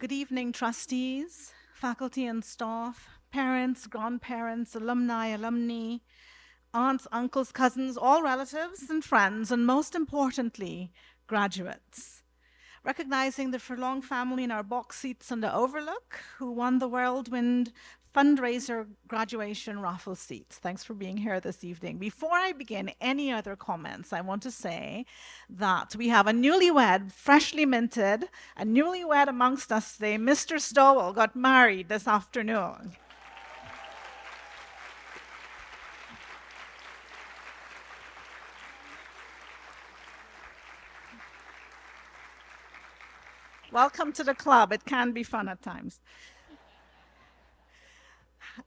Good evening, trustees, faculty and staff, parents, grandparents, alumni, alumni, aunts, uncles, cousins, all relatives and friends, and most importantly, graduates. Recognizing the Furlong family in our box seats on the Overlook, who won the Whirlwind fundraiser graduation raffle seats. Thanks for being here this evening. Before I begin any other comments, I want to say that we have a newlywed, freshly minted, a newlywed amongst us today. Mr. Stowell got married this afternoon. Welcome to the club. It can be fun at times.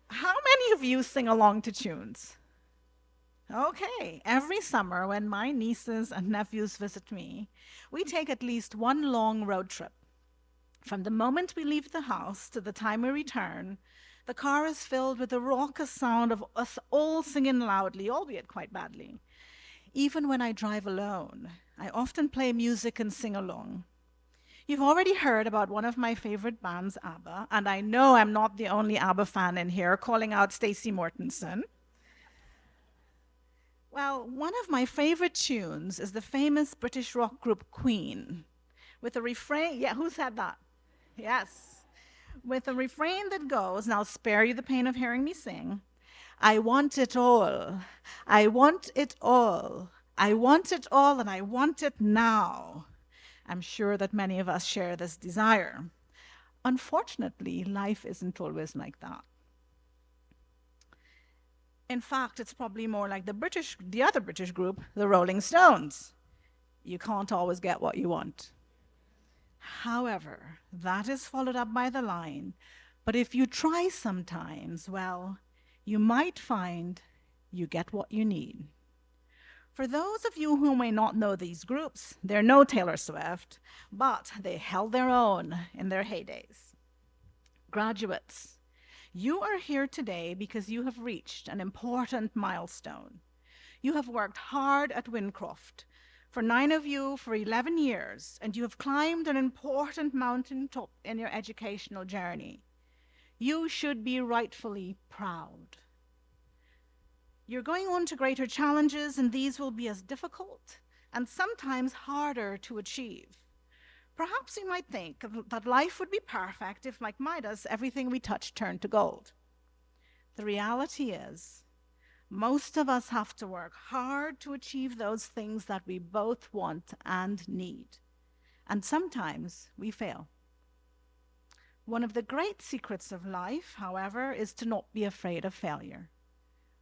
How many of you sing along to tunes? Okay, every summer when my nieces and nephews visit me, we take at least one long road trip. From the moment we leave the house to the time we return, the car is filled with the raucous sound of us all singing loudly, albeit quite badly. Even when I drive alone, I often play music and sing along. You've already heard about one of my favorite bands, ABBA, and I know I'm not the only ABBA fan in here calling out Stacey Mortensen. Well, one of my favorite tunes is the famous British rock group Queen, with a refrain, yeah, who said that? Yes. With a refrain that goes, and I'll spare you the pain of hearing me sing, I want it all. I want it all. I want it all, and I want it now. I'm sure that many of us share this desire. Unfortunately, life isn't always like that. In fact, it's probably more like the other British group, the Rolling Stones. You can't always get what you want. However, that is followed up by the line, but if you try sometimes, well, you might find you get what you need. For those of you who may not know these groups, they're no Taylor Swift, but they held their own in their heydays. Graduates, you are here today because you have reached an important milestone. You have worked hard at Wyndcroft. For 9 of you, for 11 years, and you have climbed an important mountaintop in your educational journey. You should be rightfully proud. You're going on to greater challenges, and these will be as difficult and sometimes harder to achieve. Perhaps you might think that life would be perfect if, like Midas, everything we touch turned to gold. The reality is, most of us have to work hard to achieve those things that we both want and need. And sometimes we fail. One of the great secrets of life, however, is to not be afraid of failure.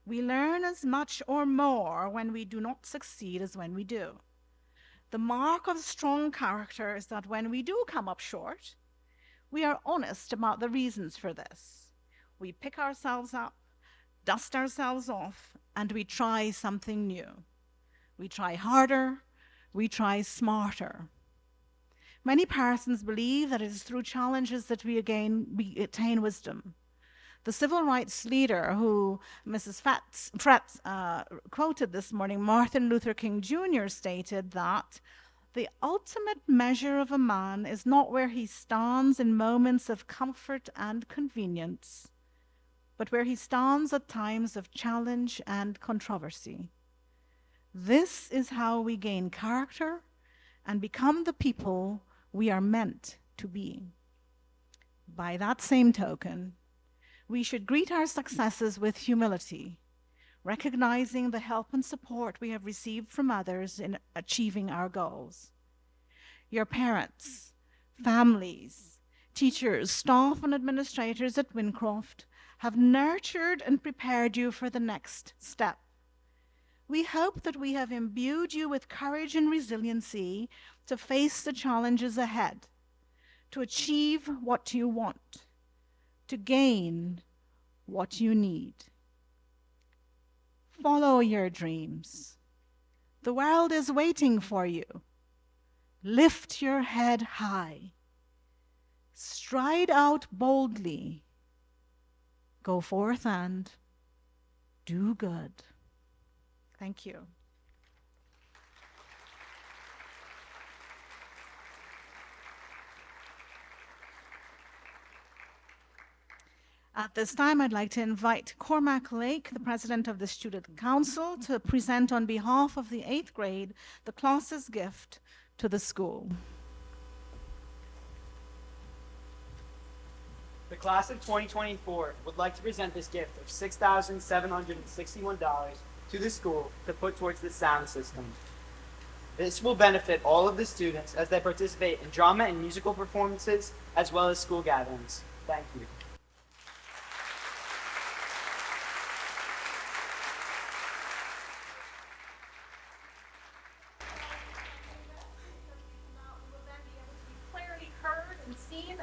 We learn as much or more when we do not succeed as when we do. The mark of strong character is that when we do come up short, we are honest about the reasons for this. We pick ourselves up, dust ourselves off, and we try something new. We try harder, we try smarter. Many persons believe that it is through challenges that we attain wisdom. The civil rights leader who Mrs. Fretz quoted this morning, Martin Luther King Jr., stated that the ultimate measure of a man is not where he stands in moments of comfort and convenience, but where he stands at times of challenge and controversy. This is how we gain character and become the people we are meant to be. By that same token, we should greet our successes with humility, recognizing the help and support we have received from others in achieving our goals. Your parents, families, teachers, staff, and administrators at Wyndcroft have nurtured and prepared you for the next step. We hope that we have imbued you with courage and resiliency to face the challenges ahead, to achieve what you want, to gain what you need. Follow your dreams. The world is waiting for you. Lift your head high. Stride out boldly. Go forth and do good. Thank you. At this time, I'd like to invite Cormac Lake, the president of the Student Council, to present on behalf of the 8th grade the class's gift to the school. The class of 2024 would like to present this gift of $6,761 to the school to put towards the sound system. This will benefit all of the students as they participate in drama and musical performances as well as school gatherings. Thank you.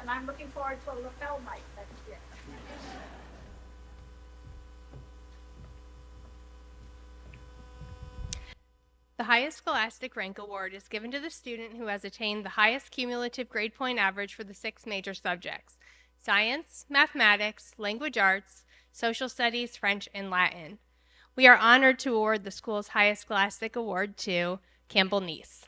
And I'm looking forward to a lapel mic next year. The highest scholastic rank award is given to the student who has attained the highest cumulative grade point average for the 6 major subjects: science, mathematics, language arts, social studies, French, and Latin. We are honored to award the school's highest scholastic award to Campbell Neese.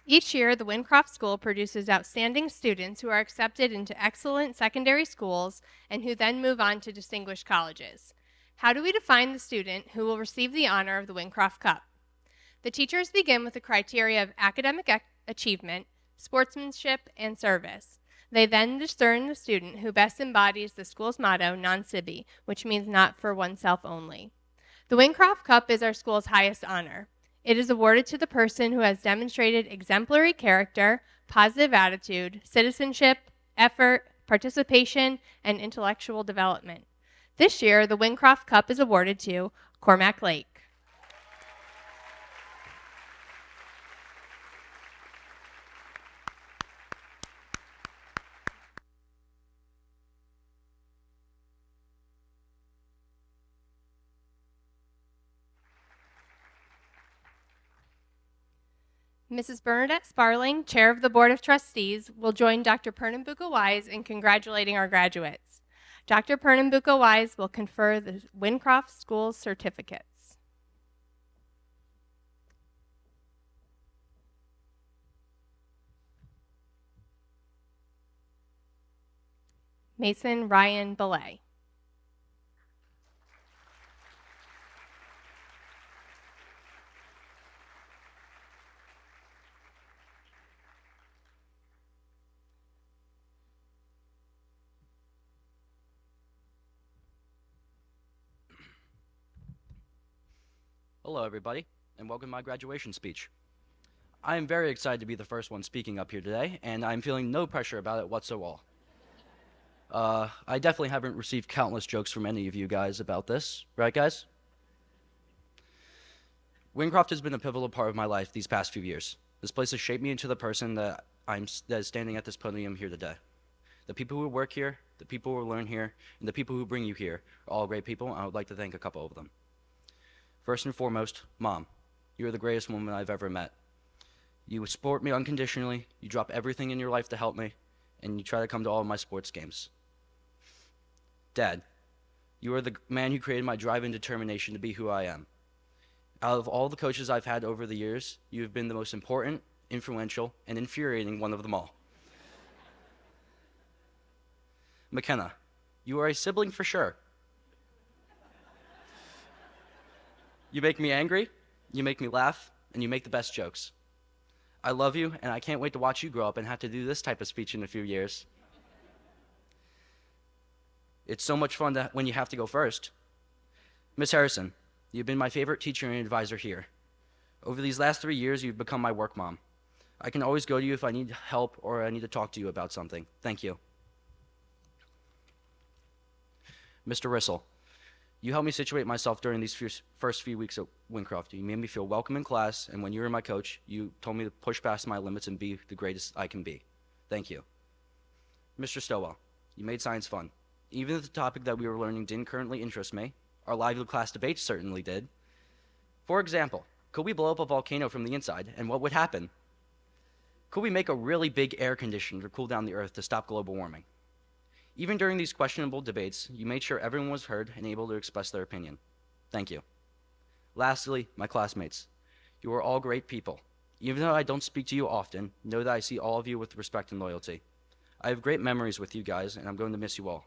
Each year, the Wyndcroft School produces outstanding students who are accepted into excellent secondary schools and who then move on to distinguished colleges. How do we define the student who will receive the honor of the Wyndcroft Cup? The teachers begin with the criteria of academic achievement, sportsmanship, and service. They then discern the student who best embodies the school's motto, non sibi, which means not for oneself only. The Wyndcroft Cup is our school's highest honor. It is awarded to the person who has demonstrated exemplary character, positive attitude, citizenship, effort, participation, and intellectual development. This year, the Wyndcroft Cup is awarded to Cormac Lake. Mrs. Bernadette Sparling, Chair of the Board of Trustees, will join Dr. Pernambuco-Wise in congratulating our graduates. Dr. Pernambuco-Wise will confer the Wyndcroft School certificates. Mason Ryan Belay. Hello, everybody, and welcome to my graduation speech. I am very excited to be the first one speaking up here today, and I'm feeling no pressure about it whatsoever. I definitely haven't received countless jokes from any of you guys about this, right, guys? Wyndcroft has been a pivotal part of my life these past few years. This place has shaped me into the person that is standing at this podium here today. The people who work here, the people who learn here, and the people who bring you here are all great people, and I would like to thank a couple of them. First and foremost, Mom, you are the greatest woman I've ever met. You support me unconditionally, you drop everything in your life to help me, and you try to come to all of my sports games. Dad, you are the man who created my drive and determination to be who I am. Out of all the coaches I've had over the years, you have been the most important, influential, and infuriating one of them all. McKenna, you are a sibling for sure. You make me angry, you make me laugh, and you make the best jokes. I love you, and I can't wait to watch you grow up and have to do this type of speech in a few years. It's so much fun when you have to go first. Miss Harrison, you've been my favorite teacher and advisor here. Over these last 3 years, you've become my work mom. I can always go to you if I need help or I need to talk to you about something. Thank you. Mr. Rissell, you helped me situate myself during these first few weeks at Wyndcroft. You made me feel welcome in class, and when you were my coach, you told me to push past my limits and be the greatest I can be. Thank you. Mr. Stowell, you made science fun. Even if the topic that we were learning didn't currently interest me, our lively class debates certainly did. For example, could we blow up a volcano from the inside, and what would happen? Could we make a really big air conditioner to cool down the Earth to stop global warming? Even during these questionable debates, you made sure everyone was heard and able to express their opinion. Thank you. Lastly, my classmates. You are all great people. Even though I don't speak to you often, know that I see all of you with respect and loyalty. I have great memories with you guys, and I'm going to miss you all.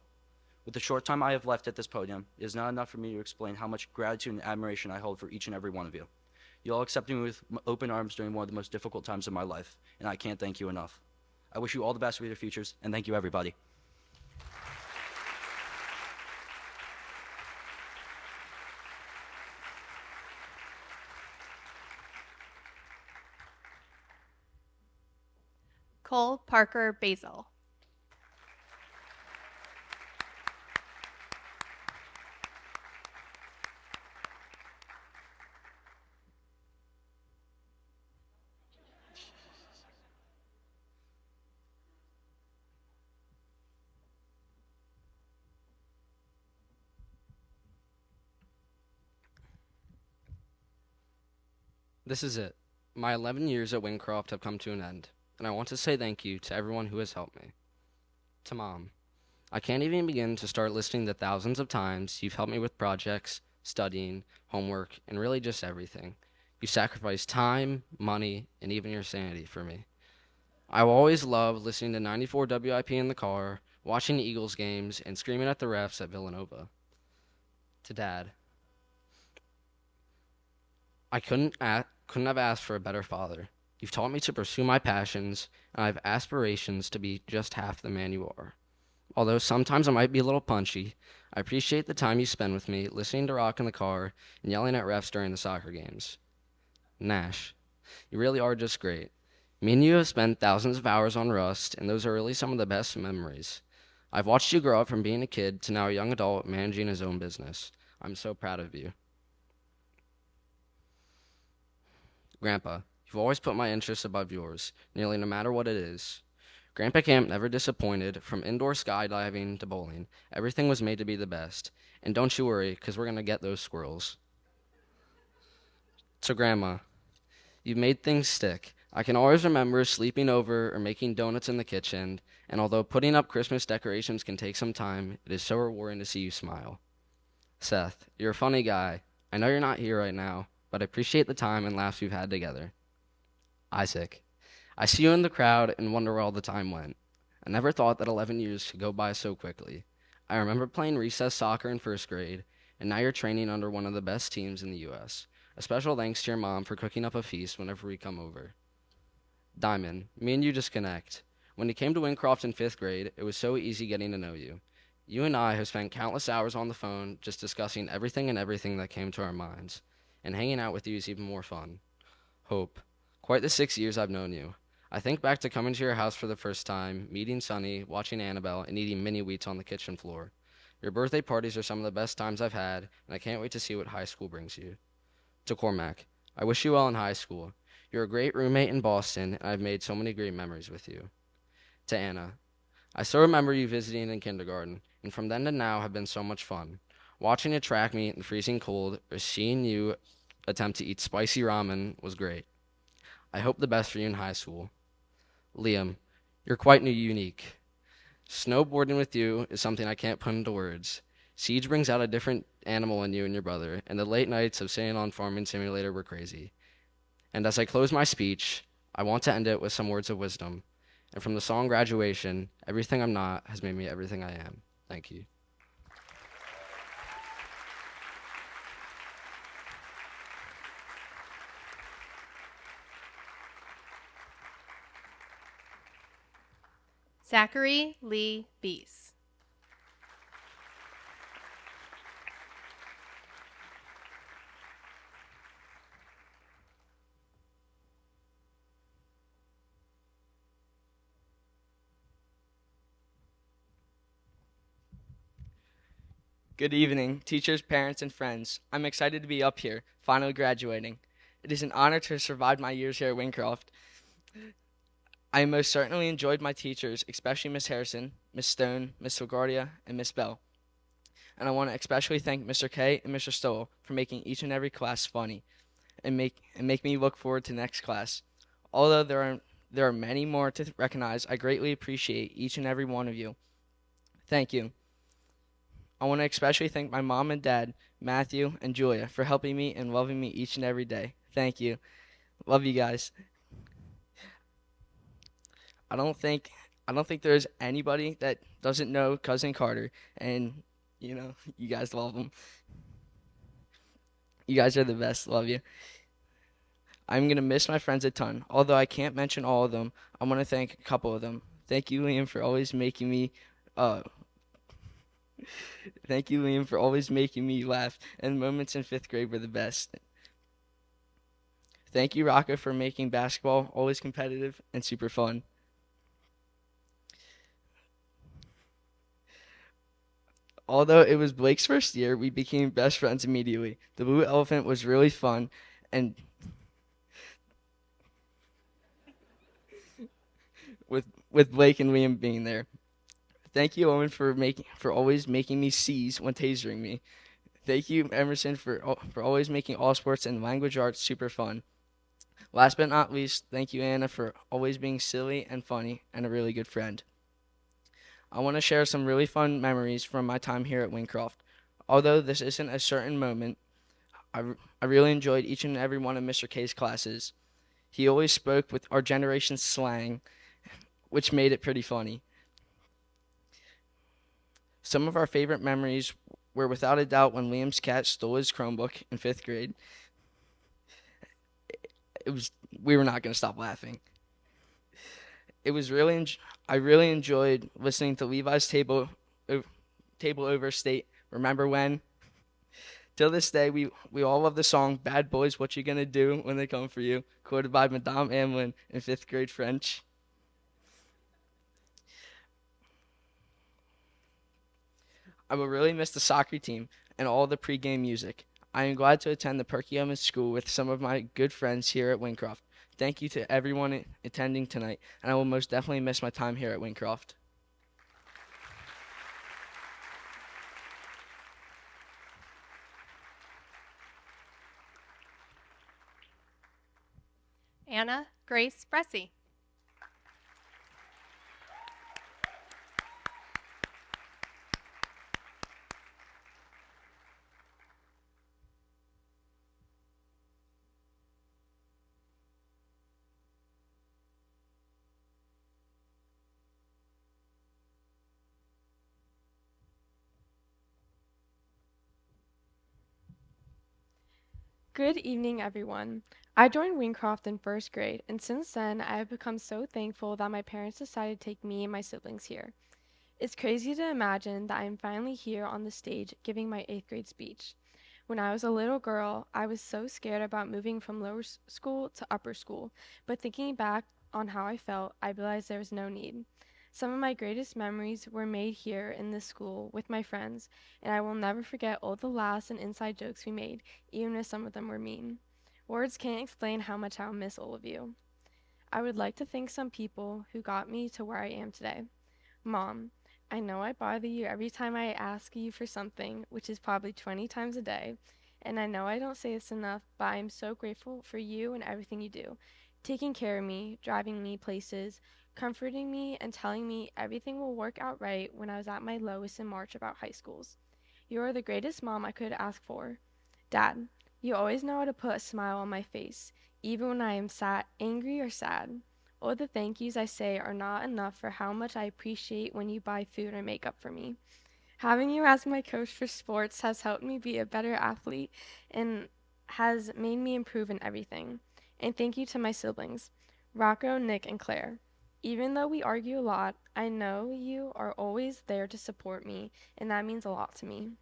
With the short time I have left at this podium, it is not enough for me to explain how much gratitude and admiration I hold for each and every one of you. You all accepted me with open arms during one of the most difficult times of my life, and I can't thank you enough. I wish you all the best with your futures, and thank you, everybody. Cole Parker Basil. This is it. My 11 years at Wyndcroft have come to an end, and I want to say thank you to everyone who has helped me. To Mom, I can't even begin to start listing the thousands of times you've helped me with projects, studying, homework, and really just everything. You sacrificed time, money, and even your sanity for me. I will always love listening to 94 WIP in the car, watching Eagles games, and screaming at the refs at Villanova. To Dad, I couldn't have asked for a better father. You've taught me to pursue my passions, and I have aspirations to be just half the man you are. Although sometimes I might be a little punchy, I appreciate the time you spend with me, listening to rock in the car and yelling at refs during the soccer games. Nash, you really are just great. Me and you have spent thousands of hours on Rust, and those are really some of the best memories. I've watched you grow up from being a kid to now a young adult managing his own business. I'm so proud of you. Grandpa, you've always put my interests above yours, nearly no matter what it is. Grandpa Camp never disappointed. From indoor skydiving to bowling, everything was made to be the best. And don't you worry, because we're going to get those squirrels. So Grandma, you've made things stick. I can always remember sleeping over or making donuts in the kitchen, and although putting up Christmas decorations can take some time, it is so rewarding to see you smile. Seth, you're a funny guy. I know you're not here right now, but I appreciate the time and laughs we've had together. Isaac, I see you in the crowd and wonder where all the time went. I never thought that 11 years could go by so quickly. I remember playing recess soccer in first grade, and now you're training under one of the best teams in the U.S. A special thanks to your mom for cooking up a feast whenever we come over. Diamond, me and you just connect. When you came to Wyndcroft in 5th grade, it was so easy getting to know you. You and I have spent countless hours on the phone just discussing everything and everything that came to our minds, and hanging out with you is even more fun. Hope, quite the 6 years I've known you. I think back to coming to your house for the first time, meeting Sunny, watching Annabelle, and eating mini wheats on the kitchen floor. Your birthday parties are some of the best times I've had, and I can't wait to see what high school brings you. To Cormac, I wish you well in high school. You're a great roommate in Boston, and I've made so many great memories with you. To Anna, I still remember you visiting in kindergarten, and from then to now have been so much fun. Watching you track meet in the freezing cold, or seeing you attempt to eat spicy ramen was great. I hope the best for you in high school. Liam, you're quite unique. Snowboarding with you is something I can't put into words. Siege brings out a different animal in you and your brother, and the late nights of sitting on Farming Simulator were crazy. And as I close my speech, I want to end it with some words of wisdom. And from the song Graduation, everything I'm not has made me everything I am. Thank you. Zachary Lee Beese. Good evening, teachers, parents, and friends. I'm excited to be up here, finally graduating. It is an honor to have survived my years here at Wyndcroft. I most certainly enjoyed my teachers, especially Miss Harrison, Miss Stone, Miss LaGuardia, and Miss Bell. And I want to especially thank Mr. K and Mr. Stoll for making each and every class funny and make me look forward to next class. Although there are many more to recognize, I greatly appreciate each and every one of you. Thank you. I want to especially thank my mom and dad, Matthew and Julia, for helping me and loving me each and every day. Thank you. Love you guys. I don't think I don't think there's anybody that doesn't know cousin Carter, and you guys love him. You guys are the best. Love you. I'm gonna miss my friends a ton. Although I can't mention all of them, I want to thank a couple of them. Thank you, Liam, for always making me. Uh, Thank you, Liam, for always making me laugh. And the moments in fifth grade were the best. Thank you, Rocco, for making basketball always competitive and super fun. Although it was Blake's first year, we became best friends immediately. The Blue Elephant was really fun, and with Blake and Liam being there. Thank you, Owen, for always making me seize when tasering me. Thank you, Emerson, for always making all sports and language arts super fun. Last but not least, thank you, Anna, for always being silly and funny and a really good friend. I want to share some really fun memories from my time here at Wyndcroft. Although this isn't a certain moment, I really enjoyed each and every one of Mr. K's classes. He always spoke with our generation's slang, which made it pretty funny. Some of our favorite memories were without a doubt when Liam's cat stole his Chromebook in fifth grade. We were not going to stop laughing. I really enjoyed listening to Levi's table over state. Remember when? Till this day, we all love the song "Bad Boys, What You Gonna Do When They Come For You," quoted by Madame Amlin in fifth grade French. I will really miss the soccer team and all the pregame music. I am glad to attend the Perkiomen School with some of my good friends here at Wyndcroft. Thank you to everyone attending tonight, and I will most definitely miss my time here at Wyndcroft. Anna Grace Bressy. Good evening, everyone. I joined Wyndcroft in first grade, and since then, I have become so thankful that my parents decided to take me and my siblings here. It's crazy to imagine that I am finally here on the stage giving my 8th grade speech. When I was a little girl, I was so scared about moving from lower school to upper school, but thinking back on how I felt, I realized there was no need. Some of my greatest memories were made here in this school with my friends, and I will never forget all the laughs and inside jokes we made, even if some of them were mean. Words can't explain how much I'll miss all of you. I would like to thank some people who got me to where I am today. Mom, I know I bother you every time I ask you for something, which is probably 20 times a day, and I know I don't say this enough, but I am so grateful for you and everything you do, taking care of me, driving me places, comforting me, and telling me everything will work out right when I was at my lowest in March about high schools. You are the greatest mom I could ask for. Dad, you always know how to put a smile on my face, even when I am sad, angry, or sad. All the thank yous I say are not enough for how much I appreciate when you buy food or makeup for me. Having you as my coach for sports has helped me be a better athlete and has made me improve in everything. And thank you to my siblings, Rocco, Nick, and Claire. Even though we argue a lot, I know you are always there to support me, and that means a lot to me.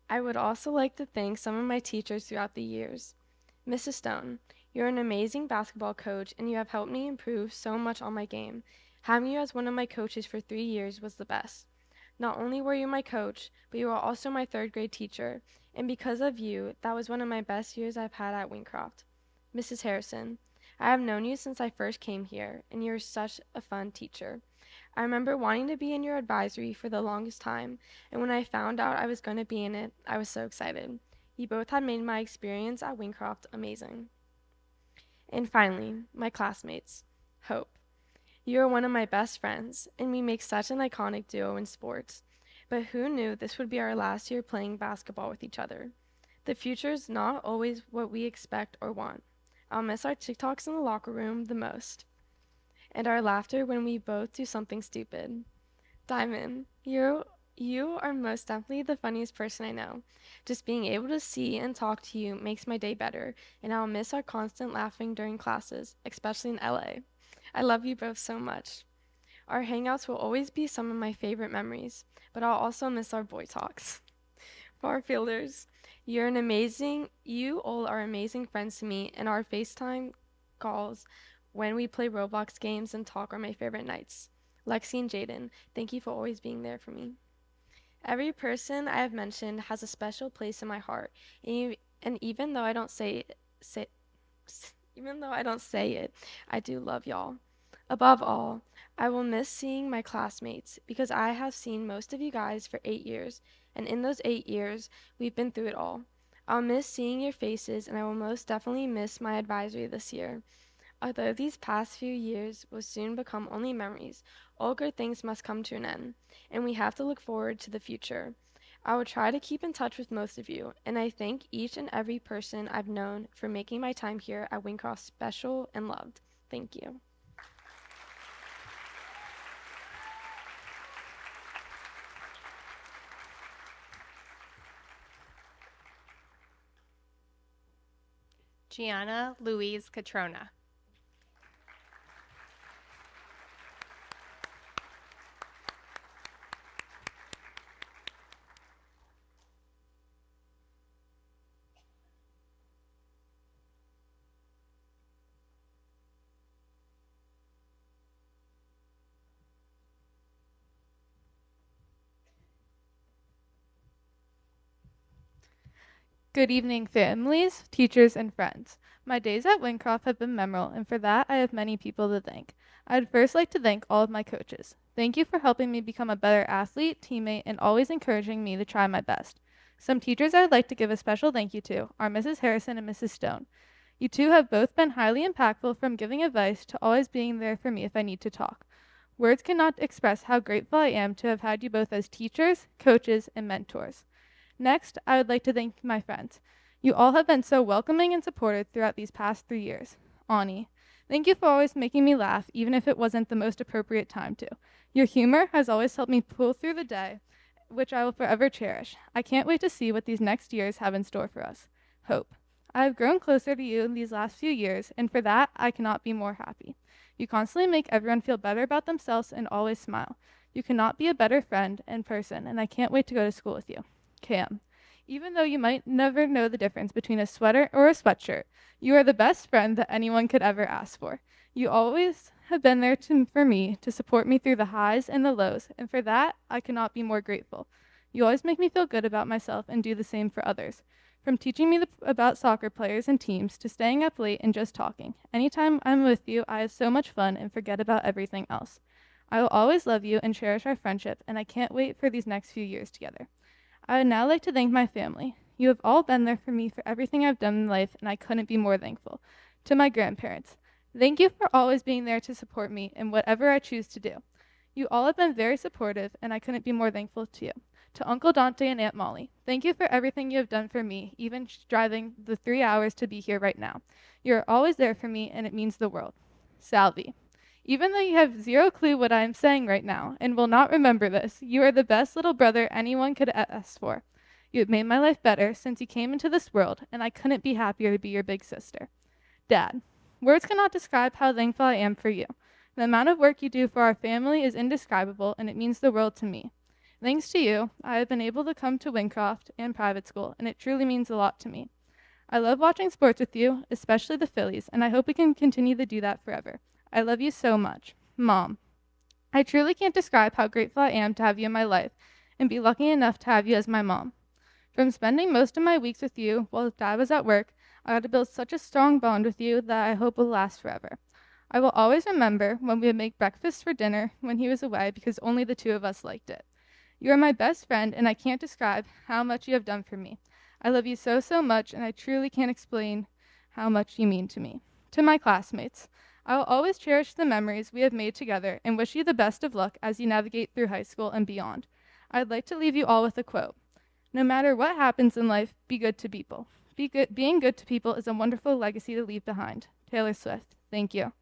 I would also like to thank some of my teachers throughout the years. Mrs. Stone, you're an amazing basketball coach, and you have helped me improve so much on my game. Having you as one of my coaches for 3 years was the best. Not only were you my coach, but you were also my third grade teacher, and because of you, that was one of my best years I've had at Wyndcroft. Mrs. Harrison, I have known you since I first came here, and you're such a fun teacher. I remember wanting to be in your advisory for the longest time, and when I found out I was going to be in it, I was so excited. You both have made my experience at Wyndcroft amazing. And finally, my classmates. Hope. You are one of my best friends, and we make such an iconic duo in sports. But who knew this would be our last year playing basketball with each other? The future is not always what we expect or want. I'll miss our TikToks in the locker room the most, and our laughter when we both do something stupid. Diamond, you are most definitely the funniest person I know. Just being able to see and talk to you makes my day better, and I'll miss our constant laughing during classes, especially in LA. I love you both so much. Our hangouts will always be some of my favorite memories, but I'll also miss our boy talks. Far fielders, you all are amazing friends to me, and our FaceTime calls when we play Roblox games and talk are my favorite nights. Lexi and Jaden, thank you for always being there for me. Every person I have mentioned has a special place in my heart, and even though I don't even though I don't say it, I do love y'all. Above all, I will miss seeing my classmates because I have seen most of you guys for 8 years, and in those 8 years, we've been through it all. I'll miss seeing your faces, and I will most definitely miss my advisory this year. Although these past few years will soon become only memories, all good things must come to an end, and we have to look forward to the future. I will try to keep in touch with most of you, and I thank each and every person I've known for making my time here at Wyndcroft special and loved. Thank you. Gianna Louise Catrona. Good evening, families, teachers, and friends. My days at Wyndcroft have been memorable, and for that, I have many people to thank. I'd first like to thank all of my coaches. Thank you for helping me become a better athlete, teammate, and always encouraging me to try my best. Some teachers I would like to give a special thank you to are Mrs. Harrison and Mrs. Stone. You two have both been highly impactful, from giving advice to always being there for me if I need to talk. Words cannot express how grateful I am to have had you both as teachers, coaches, and mentors. Next, I would like to thank my friends. You all have been so welcoming and supportive throughout these past 3 years. Ani, thank you for always making me laugh, even if it wasn't the most appropriate time to. Your humor has always helped me pull through the day, which I will forever cherish. I can't wait to see what these next years have in store for us. Hope, I have grown closer to you in these last few years, and for that, I cannot be more happy. You constantly make everyone feel better about themselves and always smile. You cannot be a better friend and person, and I can't wait to go to school with you. Cam, even though you might never know the difference between a sweater or a sweatshirt, you are the best friend that anyone could ever ask for. You always have been there for me to support me through the highs and the lows, and for that, I cannot be more grateful. You always make me feel good about myself and do the same for others. From teaching me about soccer players and teams to staying up late and just talking. Anytime I'm with you, I have so much fun and forget about everything else. I will always love you and cherish our friendship, and I can't wait for these next few years together. I would now like to thank my family. You have all been there for me for everything I've done in life, and I couldn't be more thankful. To my grandparents, thank you for always being there to support me in whatever I choose to do. You all have been very supportive, and I couldn't be more thankful to you. To Uncle Dante and Aunt Molly, thank you for everything you have done for me, even driving the 3 hours to be here right now. You are always there for me, and it means the world. Salvi, even though you have zero clue what I am saying right now and will not remember this, you are the best little brother anyone could ask for. You have made my life better since you came into this world, and I couldn't be happier to be your big sister. Dad, words cannot describe how thankful I am for you. The amount of work you do for our family is indescribable, and it means the world to me. Thanks to you, I have been able to come to Wyndcroft and private school, and it truly means a lot to me. I love watching sports with you, especially the Phillies, and I hope we can continue to do that forever. I love you so much. Mom, I truly can't describe how grateful I am to have you in my life and be lucky enough to have you as my mom. From spending most of my weeks with you while Dad was at work, I got to build such a strong bond with you that I hope will last forever. I will always remember when we would make breakfast for dinner when he was away because only the two of us liked it. You are my best friend, and I can't describe how much you have done for me. I love you so, so much, and I truly can't explain how much you mean to me. To my classmates, I will always cherish the memories we have made together and wish you the best of luck as you navigate through high school and beyond. I'd like to leave you all with a quote. No matter what happens in life, be good to people. Being good to people is a wonderful legacy to leave behind. Taylor Swift. Thank you.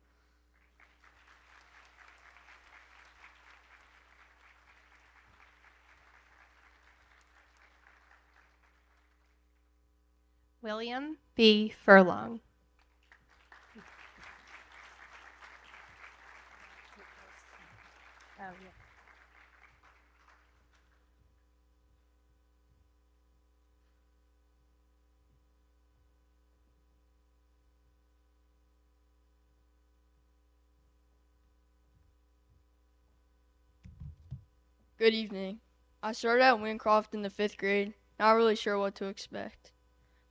William B. Furlong. Good evening. I started at Wyndcroft in the 5th grade, not really sure what to expect.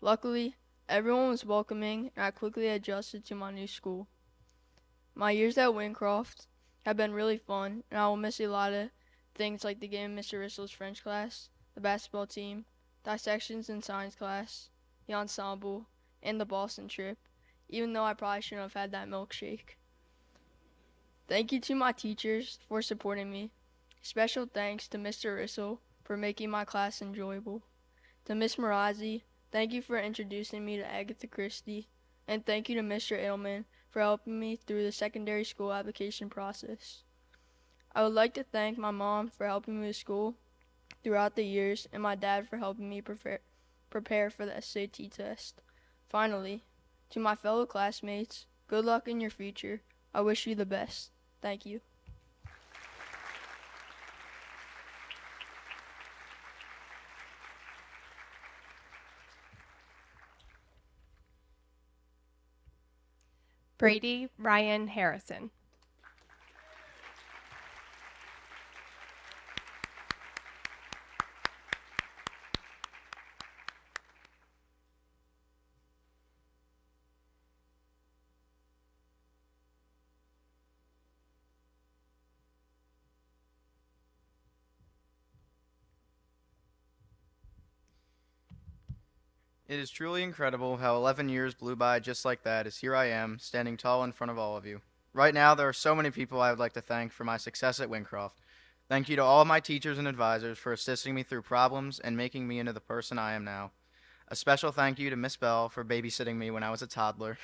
Luckily, everyone was welcoming and I quickly adjusted to my new school. My years at Wyndcroft have been really fun and I will miss a lot of things like the game in Mr. Rissel's French class, the basketball team, dissections and science class, the ensemble, and the Boston trip, even though I probably shouldn't have had that milkshake. Thank you to my teachers for supporting me. Special thanks to Mr. Rissel for making my class enjoyable. To Miss Marazzi, thank you for introducing me to Agatha Christie. And thank you to Mr. Edelman for helping me through the secondary school application process. I would like to thank my mom for helping me with school throughout the years and my dad for helping me prepare for the SAT test. Finally, to my fellow classmates, good luck in your future. I wish you the best. Thank you. Brady Ryan Harrison. It is truly incredible how 11 years blew by just like that as here I am, standing tall in front of all of you. Right now, there are so many people I would like to thank for my success at Wyndcroft. Thank you to all of my teachers and advisors for assisting me through problems and making me into the person I am now. A special thank you to Miss Bell for babysitting me when I was a toddler,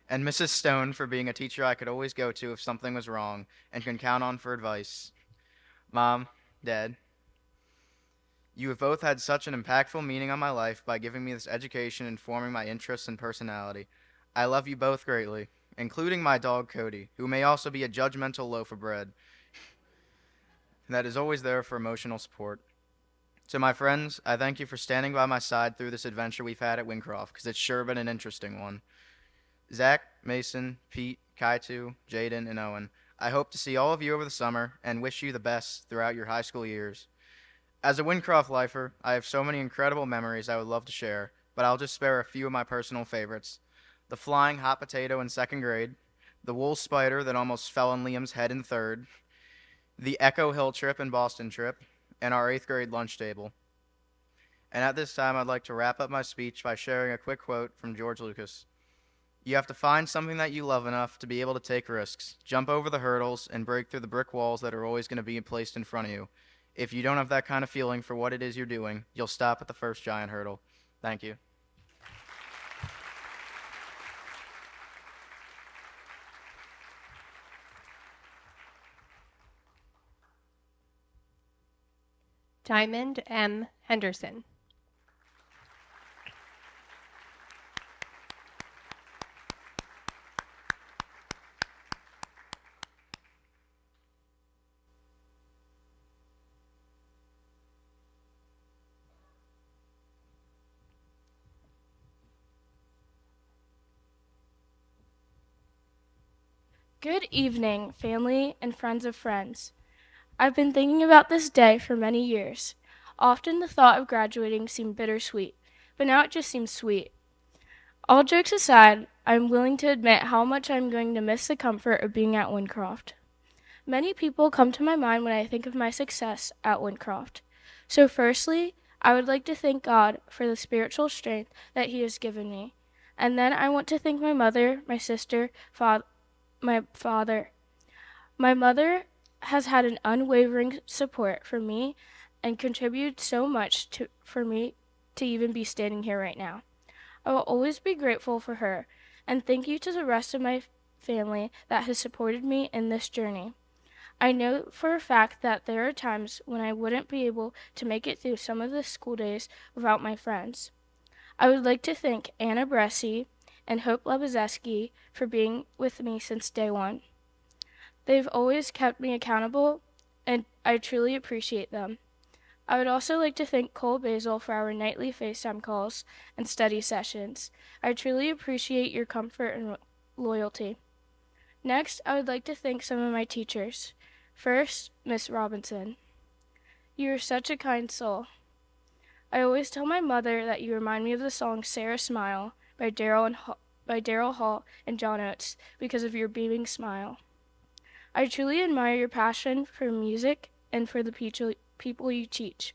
and Mrs. Stone for being a teacher I could always go to if something was wrong and can count on for advice. Mom, Dad, you have both had such an impactful meaning on my life by giving me this education and forming my interests and personality. I love you both greatly, including my dog Cody, who may also be a judgmental loaf of bread that is always there for emotional support. To my friends, I thank you for standing by my side through this adventure we've had at Wyndcroft, because it's sure been an interesting one. Zach, Mason, Pete, Kaitu, Jaden, and Owen, I hope to see all of you over the summer and wish you the best throughout your high school years. As a Wyndcroft lifer, I have so many incredible memories I would love to share, but I'll just spare a few of my personal favorites. The flying hot potato in 2nd grade, the wool spider that almost fell on Liam's head in 3rd, the Echo Hill trip and Boston trip, and our 8th grade lunch table. And at this time, I'd like to wrap up my speech by sharing a quick quote from George Lucas. You have to find something that you love enough to be able to take risks, jump over the hurdles, and break through the brick walls that are always going to be placed in front of you. If you don't have that kind of feeling for what it is you're doing, you'll stop at the first giant hurdle. Thank you. Diamond M. Henderson. Good evening, family and friends of friends. I've been thinking about this day for many years. Often the thought of graduating seemed bittersweet, but now it just seems sweet. All jokes aside, I'm willing to admit how much I'm going to miss the comfort of being at Wyndcroft. Many people come to my mind when I think of my success at Wyndcroft. So firstly, I would like to thank God for the spiritual strength that He has given me. And then I want to thank my mother, my sister, my father. My mother has had an unwavering support for me and contributed so much for me to even be standing here right now. I will always be grateful for her, and thank you to the rest of my family that has supported me in this journey. I know for a fact that there are times when I wouldn't be able to make it through some of the school days without my friends. I would like to thank Anna Bresci and Hope Lebezeski for being with me since day one. They've always kept me accountable, and I truly appreciate them. I would also like to thank Cole Basil for our nightly FaceTime calls and study sessions. I truly appreciate your comfort and loyalty. Next, I would like to thank some of my teachers. First, Miss Robinson. You are such a kind soul. I always tell my mother that you remind me of the song Sarah Smile by Daryl Hall and John Oates because of your beaming smile. I truly admire your passion for music and for the people you teach.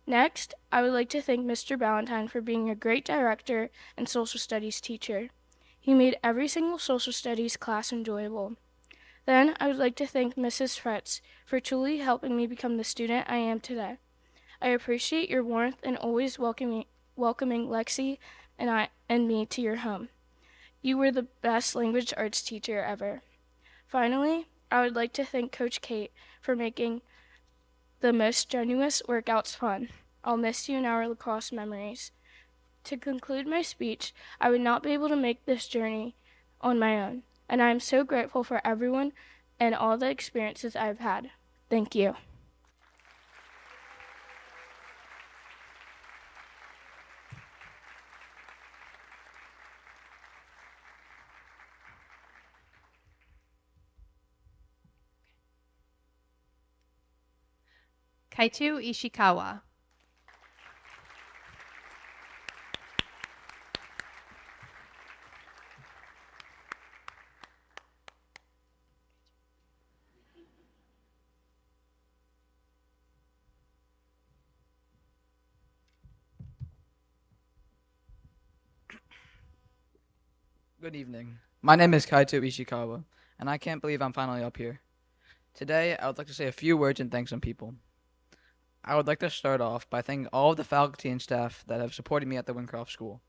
Next, I would like to thank Mr. Ballantyne for being a great director and social studies teacher. He made every single social studies class enjoyable. Then, I would like to thank Mrs. Fretz for truly helping me become the student I am today. I appreciate your warmth and always welcoming Lexi and me to your home. You were the best language arts teacher ever. Finally, I would like to thank Coach Kate for making the most strenuous workouts fun. I'll miss you in our lacrosse memories. To conclude my speech, I would not be able to make this journey on my own, and I am so grateful for everyone and all the experiences I've had. Thank you. Kaitu Ishikawa. Good evening. My name is Kaito Ishikawa, and I can't believe I'm finally up here. Today, I would like to say a few words and thank some people. I would like to start off by thanking all of the faculty and staff that have supported me at the Wyndcroft School.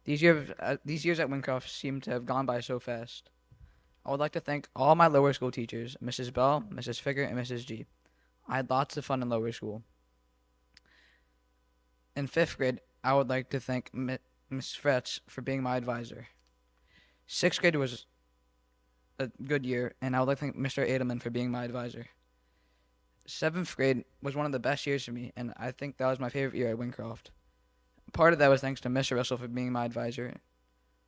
These years at Wyndcroft seem to have gone by so fast. I would like to thank all my lower school teachers, Mrs. Bell, Mrs. Figger, and Mrs. G. I had lots of fun in lower school. In 5th grade, I would like to thank Ms. Fretz for being my advisor. 6th grade was a good year, and I would like to thank Mr. Edelman for being my advisor. 7th grade was one of the best years for me, and I think that was my favorite year at Wyndcroft. Part of that was thanks to Mr. Russell for being my advisor.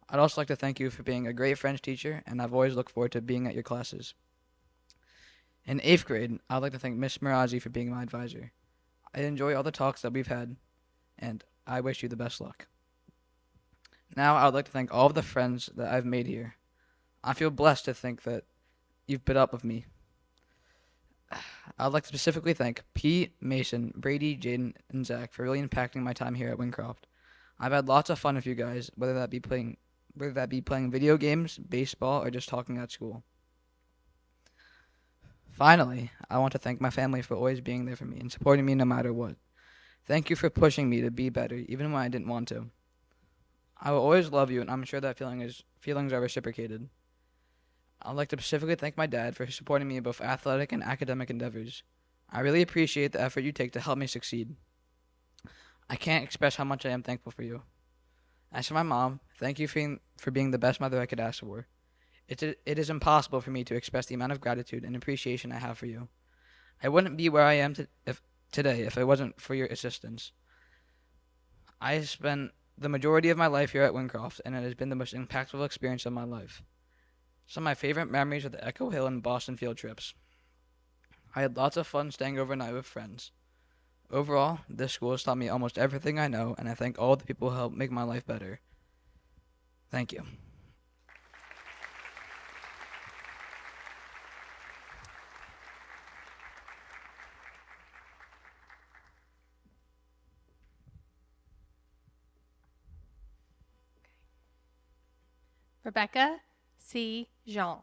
I'd also like to thank you for being a great French teacher, and I've always looked forward to being at your classes. In 8th grade, I'd like to thank Miss Mirazi for being my advisor. I enjoy all the talks that we've had, and I wish you the best luck. Now, I would like to thank all of the friends that I've made here. I feel blessed to think that you've put up with me. I'd like to specifically thank Pete, Mason, Brady, Jaden, and Zach for really impacting my time here at Wyndcroft. I've had lots of fun with you guys, whether that be playing video games, baseball, or just talking at school. Finally, I want to thank my family for always being there for me and supporting me no matter what. Thank you for pushing me to be better, even when I didn't want to. I will always love you, and I'm sure that feelings are reciprocated. I'd like to specifically thank my dad for supporting me in both athletic and academic endeavors. I really appreciate the effort you take to help me succeed. I can't express how much I am thankful for you. As for my mom, thank you for being the best mother I could ask for. It is impossible for me to express the amount of gratitude and appreciation I have for you. I wouldn't be where I am today if it wasn't for your assistance. I spent the majority of my life here at Wyndcroft, and it has been the most impactful experience of my life. Some of my favorite memories are the Echo Hill and Boston field trips. I had lots of fun staying overnight with friends. Overall, this school has taught me almost everything I know, and I thank all the people who helped make my life better. Thank you. Rebecca C. Jean.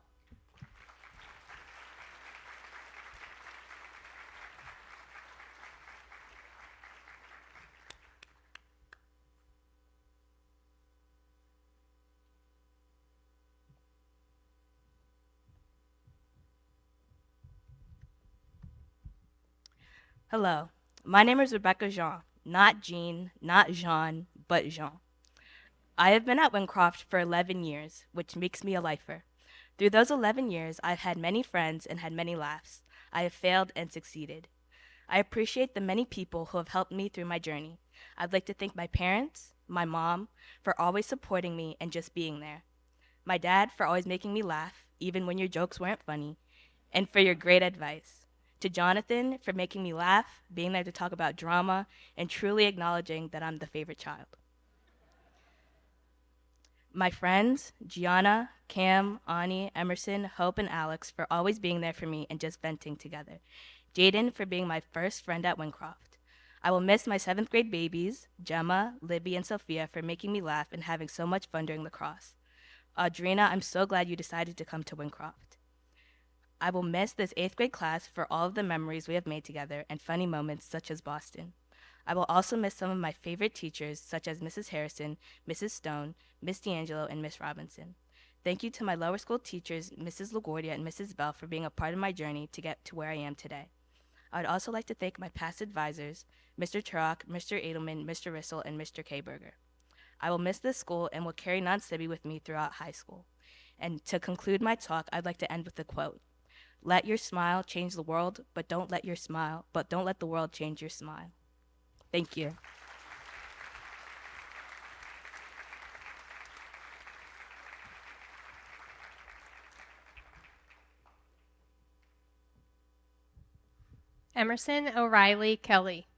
Hello, my name is Rebecca Jean, not Jean, not Jean, but Jean. I have been at Wyndcroft for 11 years, which makes me a lifer. Through those 11 years, I've had many friends and had many laughs. I have failed and succeeded. I appreciate the many people who have helped me through my journey. I'd like to thank my parents, my mom, for always supporting me and just being there. My dad for always making me laugh, even when your jokes weren't funny, and for your great advice. To Jonathan for making me laugh, being there to talk about drama, and truly acknowledging that I'm the favorite child. My friends, Gianna, Cam, Ani, Emerson, Hope, and Alex for always being there for me and just venting together. Jaden for being my first friend at Wyndcroft. I will miss my 7th grade babies, Gemma, Libby, and Sophia for making me laugh and having so much fun during lacrosse. Audrina, I'm so glad you decided to come to Wyndcroft. I will miss this 8th grade class for all of the memories we have made together and funny moments such as Boston. I will also miss some of my favorite teachers such as Mrs. Harrison, Mrs. Stone, Miss D'Angelo, and Miss Robinson. Thank you to my lower school teachers, Mrs. LaGuardia and Mrs. Bell, for being a part of my journey to get to where I am today. I would also like to thank my past advisors, Mr. Turok, Mr. Edelman, Mr. Rissell, and Mr. K. Berger. I will miss this school and will carry non-Sibby with me throughout high school. And to conclude my talk, I'd like to end with a quote. Let your smile change the world, but don't let the world change your smile. Thank you. Emerson O'Reilly Kelly.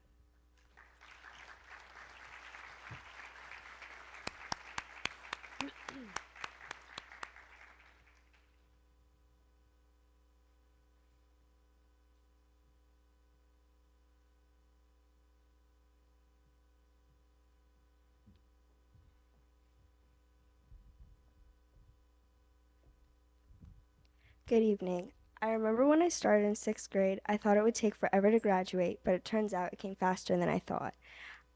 Good evening. I remember when I started in 6th grade, I thought it would take forever to graduate, but it turns out it came faster than I thought.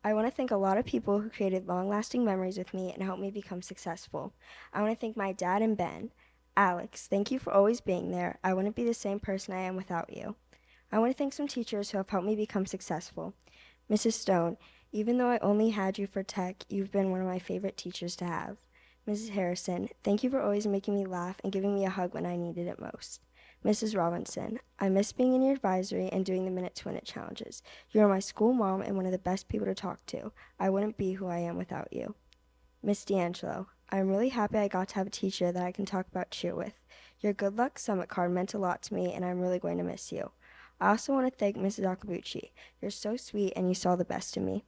I want to thank a lot of people who created long-lasting memories with me and helped me become successful. I want to thank my dad and Ben. Alex, thank you for always being there. I wouldn't be the same person I am without you. I want to thank some teachers who have helped me become successful. Mrs. Stone, even though I only had you for tech, you've been one of my favorite teachers to have. Mrs. Harrison, thank you for always making me laugh and giving me a hug when I needed it most. Mrs. Robinson, I miss being in your advisory and doing the Minute to Win It challenges. You are my school mom and one of the best people to talk to. I wouldn't be who I am without you. Miss D'Angelo, I'm really happy I got to have a teacher that I can talk about cheer with. Your Good Luck Summit card meant a lot to me, and I'm really going to miss you. I also want to thank Mrs. Akabuchi. You're so sweet, and you saw the best in me.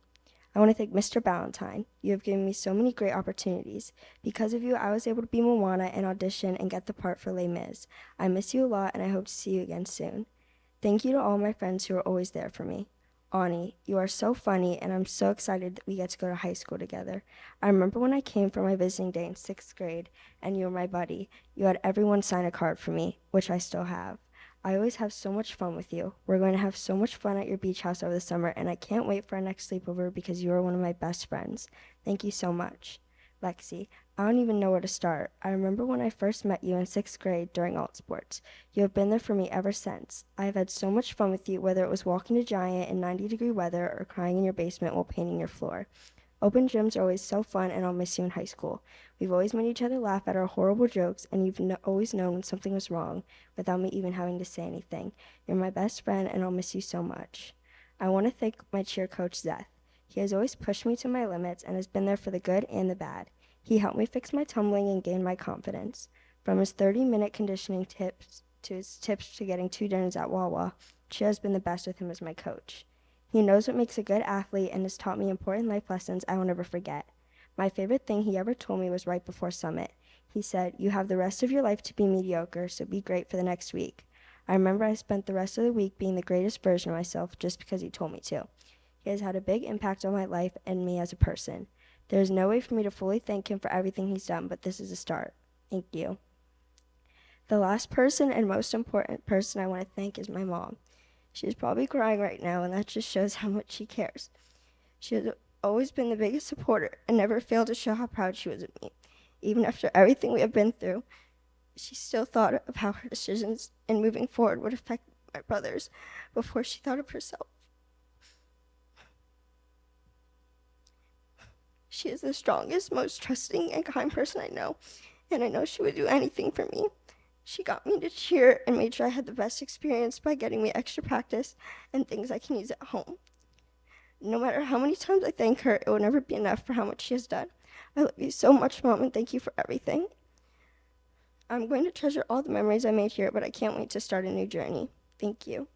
I want to thank Mr. Ballantyne. You have given me so many great opportunities. Because of you, I was able to be Moana and audition and get the part for Les Mis. I miss you a lot, and I hope to see you again soon. Thank you to all my friends who are always there for me. Ani, you are so funny, and I'm so excited that we get to go to high school together. I remember when I came for my visiting day in 6th grade, and you were my buddy. You had everyone sign a card for me, which I still have. I always have so much fun with you. We're going to have so much fun at your beach house over the summer, and I can't wait for our next sleepover because you are one of my best friends. Thank you so much. Lexi, I don't even know where to start. I remember when I first met you in 6th grade during alt sports. You have been there for me ever since. I have had so much fun with you, whether it was walking to Giant in 90-degree weather or crying in your basement while painting your floor. Open gyms are always so fun, and I'll miss you in high school. We've always made each other laugh at our horrible jokes, and you've always known when something was wrong without me even having to say anything. You're my best friend, and I'll miss you so much. I want to thank my cheer coach, Zeth. He has always pushed me to my limits and has been there for the good and the bad. He helped me fix my tumbling and gain my confidence. From his 30-minute conditioning tips to his tips to getting 2 dinners at Wawa, Cheer has been the best with him as my coach. He knows what makes a good athlete and has taught me important life lessons I will never forget. My favorite thing he ever told me was right before Summit. He said, "You have the rest of your life to be mediocre, so be great for the next week." I remember I spent the rest of the week being the greatest version of myself just because he told me to. He has had a big impact on my life and me as a person. There is no way for me to fully thank him for everything he's done, but this is a start. Thank you. The last person and most important person I want to thank is my mom. She's probably crying right now, and that just shows how much she cares. She has always been the biggest supporter and never failed to show how proud she was of me. Even after everything we have been through, she still thought of how her decisions in moving forward would affect my brothers before she thought of herself. She is the strongest, most trusting, and kind person I know, and I know she would do anything for me. She got me to cheer and made sure I had the best experience by getting me extra practice and things I can use at home. No matter how many times I thank her, it will never be enough for how much she has done. I love you so much, Mom, and thank you for everything. I'm going to treasure all the memories I made here, but I can't wait to start a new journey. Thank you.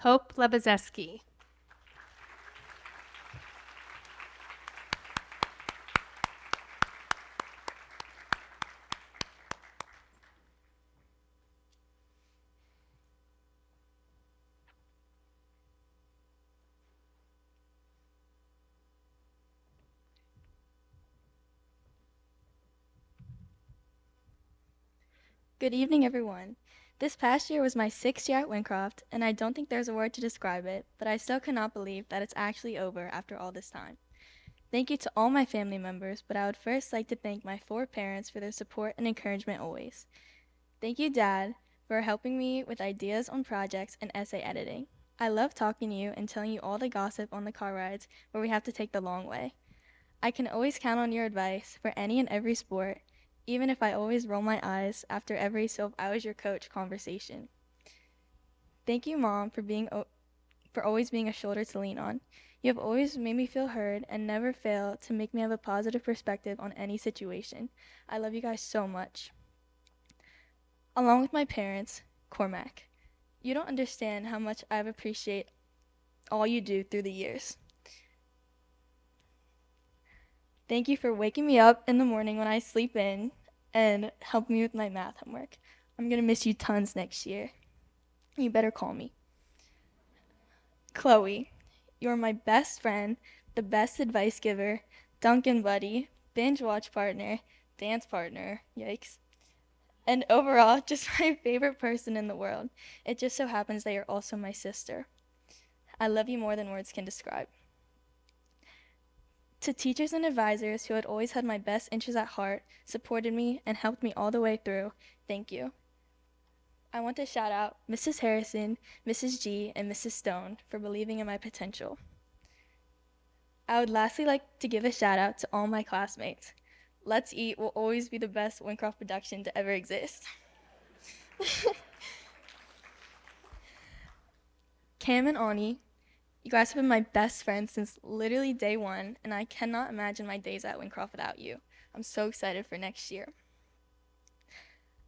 Hope Lebezeski. Good evening, everyone. This past year was my 6th year at Wyndcroft, and I don't think there's a word to describe it, but I still cannot believe that it's actually over after all this time. Thank you to all my family members, but I would first like to thank my 4 parents for their support and encouragement always. Thank you, Dad, for helping me with ideas on projects and essay editing. I love talking to you and telling you all the gossip on the car rides where we have to take the long way. I can always count on your advice for any and every sport, even if I always roll my eyes after every "so if I was your coach" conversation. Thank you, Mom, for always being a shoulder to lean on. You have always made me feel heard and never fail to make me have a positive perspective on any situation. I love you guys so much. Along with my parents, Cormac, you don't understand how much I appreciate all you do through the years. Thank you for waking me up in the morning when I sleep in and helping me with my math homework. I'm going to miss you tons next year. You better call me. Chloe, you're my best friend, the best advice giver, Duncan buddy, binge watch partner, dance partner, yikes, and overall just my favorite person in the world. It just so happens that you're also my sister. I love you more than words can describe. To teachers and advisors who had always had my best interests at heart, supported me, and helped me all the way through, thank you. I want to shout out Mrs. Harrison, Mrs. G, and Mrs. Stone for believing in my potential. I would lastly like to give a shout out to all my classmates. Let's Eat will always be the best Wyndcroft production to ever exist. Cam and Ani, you guys have been my best friends since literally day one, and I cannot imagine my days at Wyndcroft without you. I'm so excited for next year.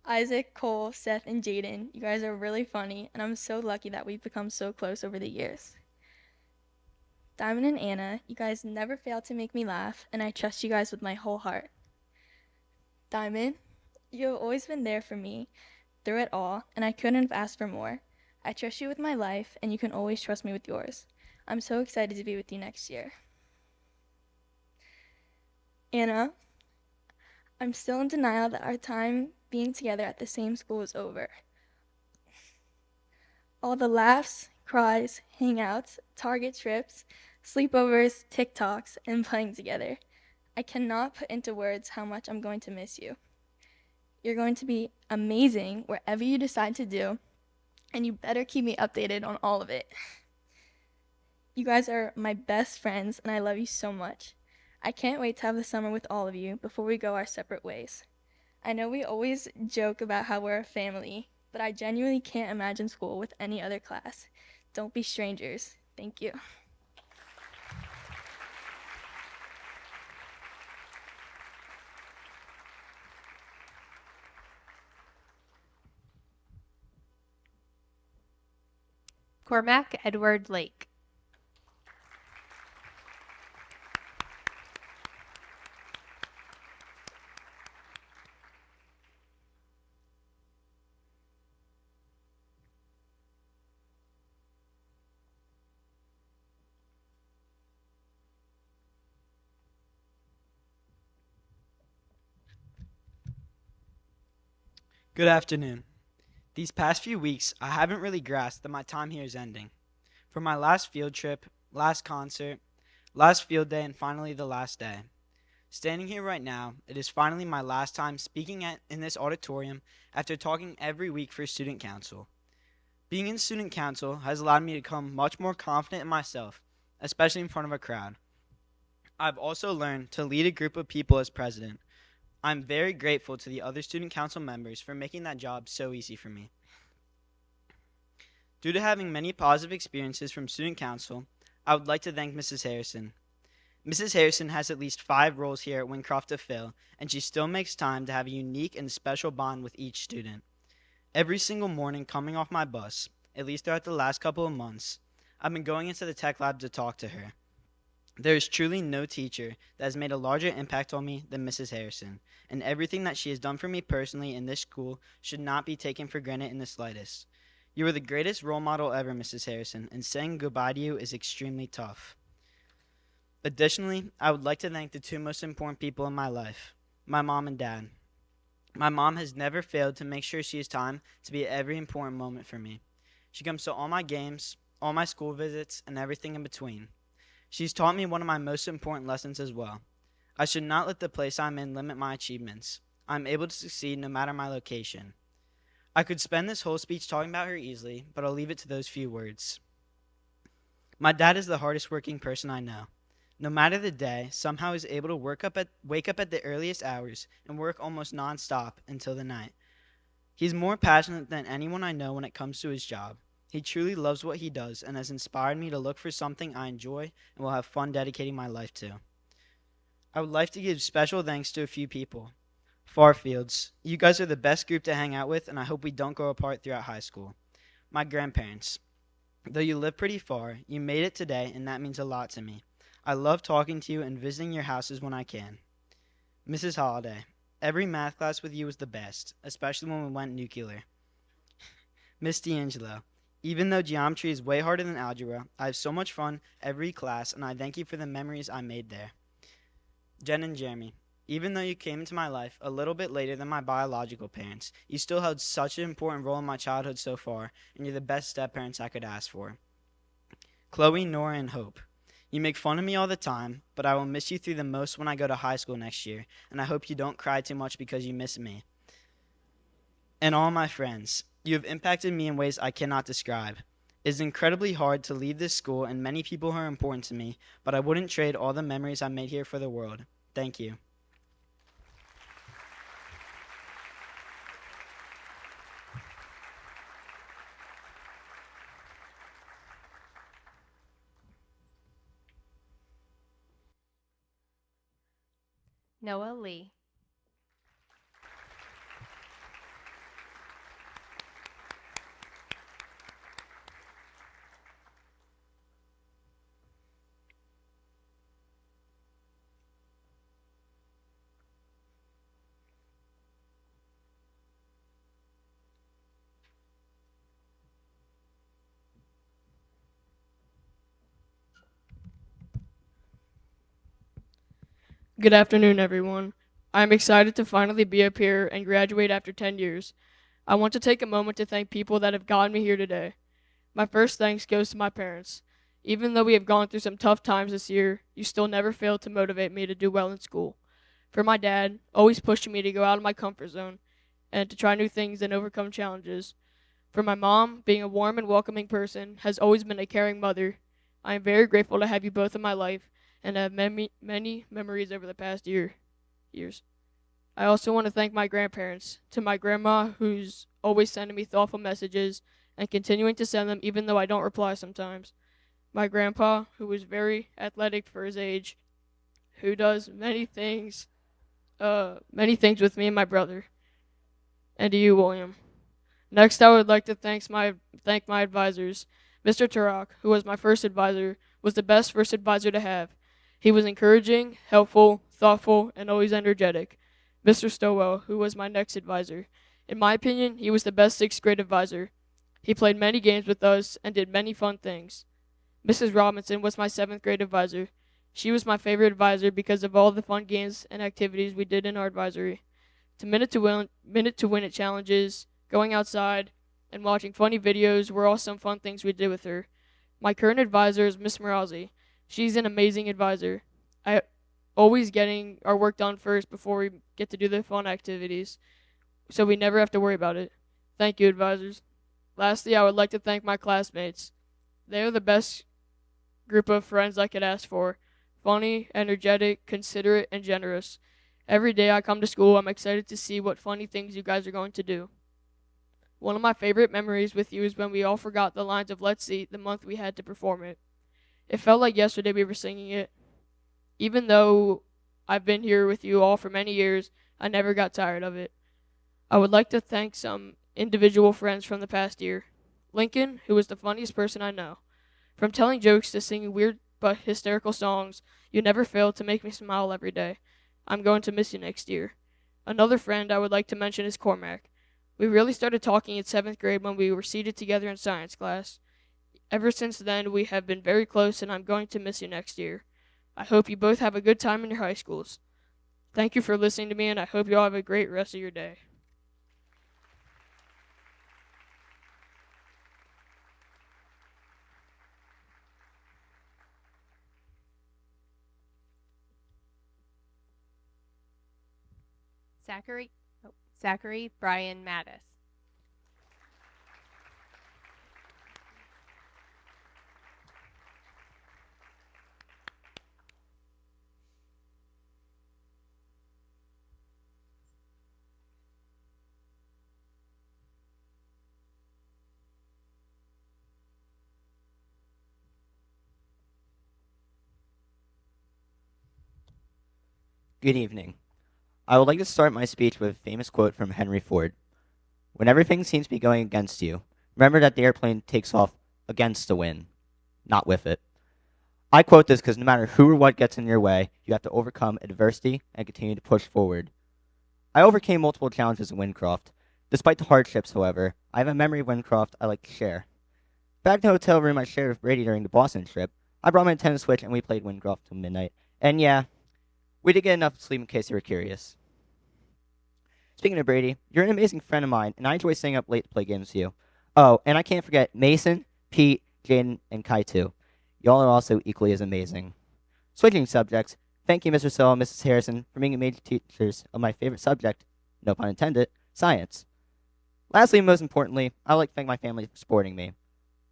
Isaac, Cole, Seth, and Jaden, you guys are really funny, and I'm so lucky that we've become so close over the years. Diamond and Anna, you guys never fail to make me laugh, and I trust you guys with my whole heart. Diamond, you have always been there for me through it all, and I couldn't have asked for more. I trust you with my life, and you can always trust me with yours. I'm so excited to be with you next year. Anna, I'm still in denial that our time being together at the same school is over. All the laughs, cries, hangouts, Target trips, sleepovers, TikToks, and playing together. I cannot put into words how much I'm going to miss you. You're going to be amazing wherever you decide to do, and you better keep me updated on all of it. You guys are my best friends, and I love you so much. I can't wait to have the summer with all of you before we go our separate ways. I know we always joke about how we're a family, but I genuinely can't imagine school with any other class. Don't be strangers. Thank you. Cormac Edward Lake. Good afternoon. These past few weeks, I haven't really grasped that my time here is ending. From my last field trip, last concert, last field day, and finally the last day. Standing here right now, it is finally my last time speaking in this auditorium after talking every week for student council. Being in student council has allowed me to become much more confident in myself, especially in front of a crowd. I've also learned to lead a group of people as president. I'm very grateful to the other student council members for making that job so easy for me. Due to having many positive experiences from student council, I would like to thank Mrs. Harrison. Mrs. Harrison has at least 5 roles here at Wyndcroft to fill, and she still makes time to have a unique and special bond with each student. Every single morning coming off my bus, at least throughout the last couple of months, I've been going into the tech lab to talk to her. There is truly no teacher that has made a larger impact on me than Mrs. Harrison, and everything that she has done for me personally in this school should not be taken for granted in the slightest. You are the greatest role model ever, Mrs. Harrison, and saying goodbye to you is extremely tough. Additionally, I would like to thank the 2 most important people in my life, my mom and dad. My mom has never failed to make sure she has time to be at every important moment for me. She comes to all my games, all my school visits, and everything in between. She's taught me one of my most important lessons as well. I should not let the place I'm in limit my achievements. I'm able to succeed no matter my location. I could spend this whole speech talking about her easily, but I'll leave it to those few words. My dad is the hardest working person I know. No matter the day, somehow he's able to wake up at the earliest hours and work almost non-stop until the night. He's more passionate than anyone I know when it comes to his job. He truly loves what he does and has inspired me to look for something I enjoy and will have fun dedicating my life to. I would like to give special thanks to a few people. Farfields, you guys are the best group to hang out with, and I hope we don't grow apart throughout high school. My grandparents, though you live pretty far, you made it today, and that means a lot to me. I love talking to you and visiting your houses when I can. Mrs. Holliday, every math class with you was the best, especially when we went nuclear. Miss D'Angelo, even though geometry is way harder than algebra, I have so much fun every class, and I thank you for the memories I made there. Jen and Jeremy, even though you came into my life a little bit later than my biological parents, you still held such an important role in my childhood so far, and you're the best step-parents I could ask for. Chloe, Nora, and Hope, you make fun of me all the time, but I will miss you through the most when I go to high school next year, and I hope you don't cry too much because you miss me. And all my friends, you have impacted me in ways I cannot describe. It is incredibly hard to leave this school, and many people are important to me, but I wouldn't trade all the memories I made here for the world. Thank you. Noah Lee. Good afternoon, everyone. I'm excited to finally be up here and graduate after 10 years. I want to take a moment to thank people that have gotten me here today. My first thanks goes to my parents. Even though we have gone through some tough times this year, you still never failed to motivate me to do well in school. For my dad, always pushing me to go out of my comfort zone and to try new things and overcome challenges. For my mom, being a warm and welcoming person, has always been a caring mother. I am very grateful to have you both in my life and have many memories over the past years. I also want to thank my grandparents. To my grandma, who's always sending me thoughtful messages and continuing to send them even though I don't reply sometimes. My grandpa, who is very athletic for his age, who does many things with me and my brother. And to you, William. Next, I would like to thank my advisors. Mr. Turok, who was my first advisor, was the best first advisor to have. He was encouraging, helpful, thoughtful, and always energetic. Mr. Stowell, who was my next advisor. In my opinion, he was the best 6th grade advisor. He played many games with us and did many fun things. Mrs. Robinson was my 7th grade advisor. She was my favorite advisor because of all the fun games and activities we did in our advisory. To minute to win it challenges, going outside, and watching funny videos were all some fun things we did with her. My current advisor is Miss Moralzi. She's an amazing advisor. always getting our work done first before we get to do the fun activities, so we never have to worry about it. Thank you, advisors. Lastly, I would like to thank my classmates. They are the best group of friends I could ask for. Funny, energetic, considerate, and generous. Every day I come to school, I'm excited to see what funny things you guys are going to do. One of my favorite memories with you is when we all forgot the lines of Let's See the month we had to perform it. It felt like yesterday we were singing it. Even though I've been here with you all for many years, I never got tired of it. I would like to thank some individual friends from the past year. Lincoln, who was the funniest person I know. From telling jokes to singing weird but hysterical songs, you never failed to make me smile every day. I'm going to miss you next year. Another friend I would like to mention is Cormac. We really started talking in 7th grade when we were seated together in science class. Ever since then, we have been very close, and I'm going to miss you next year. I hope you both have a good time in your high schools. Thank you for listening to me, and I hope you all have a great rest of your day. Zachary Brian Mattis. Good evening. I would like to start my speech with a famous quote from Henry Ford. When everything seems to be going against you, remember that the airplane takes off against the wind, not with it. I quote this because no matter who or what gets in your way, you have to overcome adversity and continue to push forward. I overcame multiple challenges in Wyndcroft. Despite the hardships, however, I have a memory of Wyndcroft I like to share. Back in the hotel room I shared with Brady during the Boston trip, I brought my Nintendo Switch and we played Wyndcroft till midnight. And yeah, we did get enough sleep in case you were curious. Speaking of Brady, you're an amazing friend of mine, and I enjoy staying up late to play games with you. Oh, and I can't forget Mason, Pete, Jaden, and Kai too. Y'all are also equally as amazing. Switching subjects, thank you, Mr. Sill and Mrs. Harrison, for being major teachers of my favorite subject, no pun intended, science. Lastly, and most importantly, I would like to thank my family for supporting me.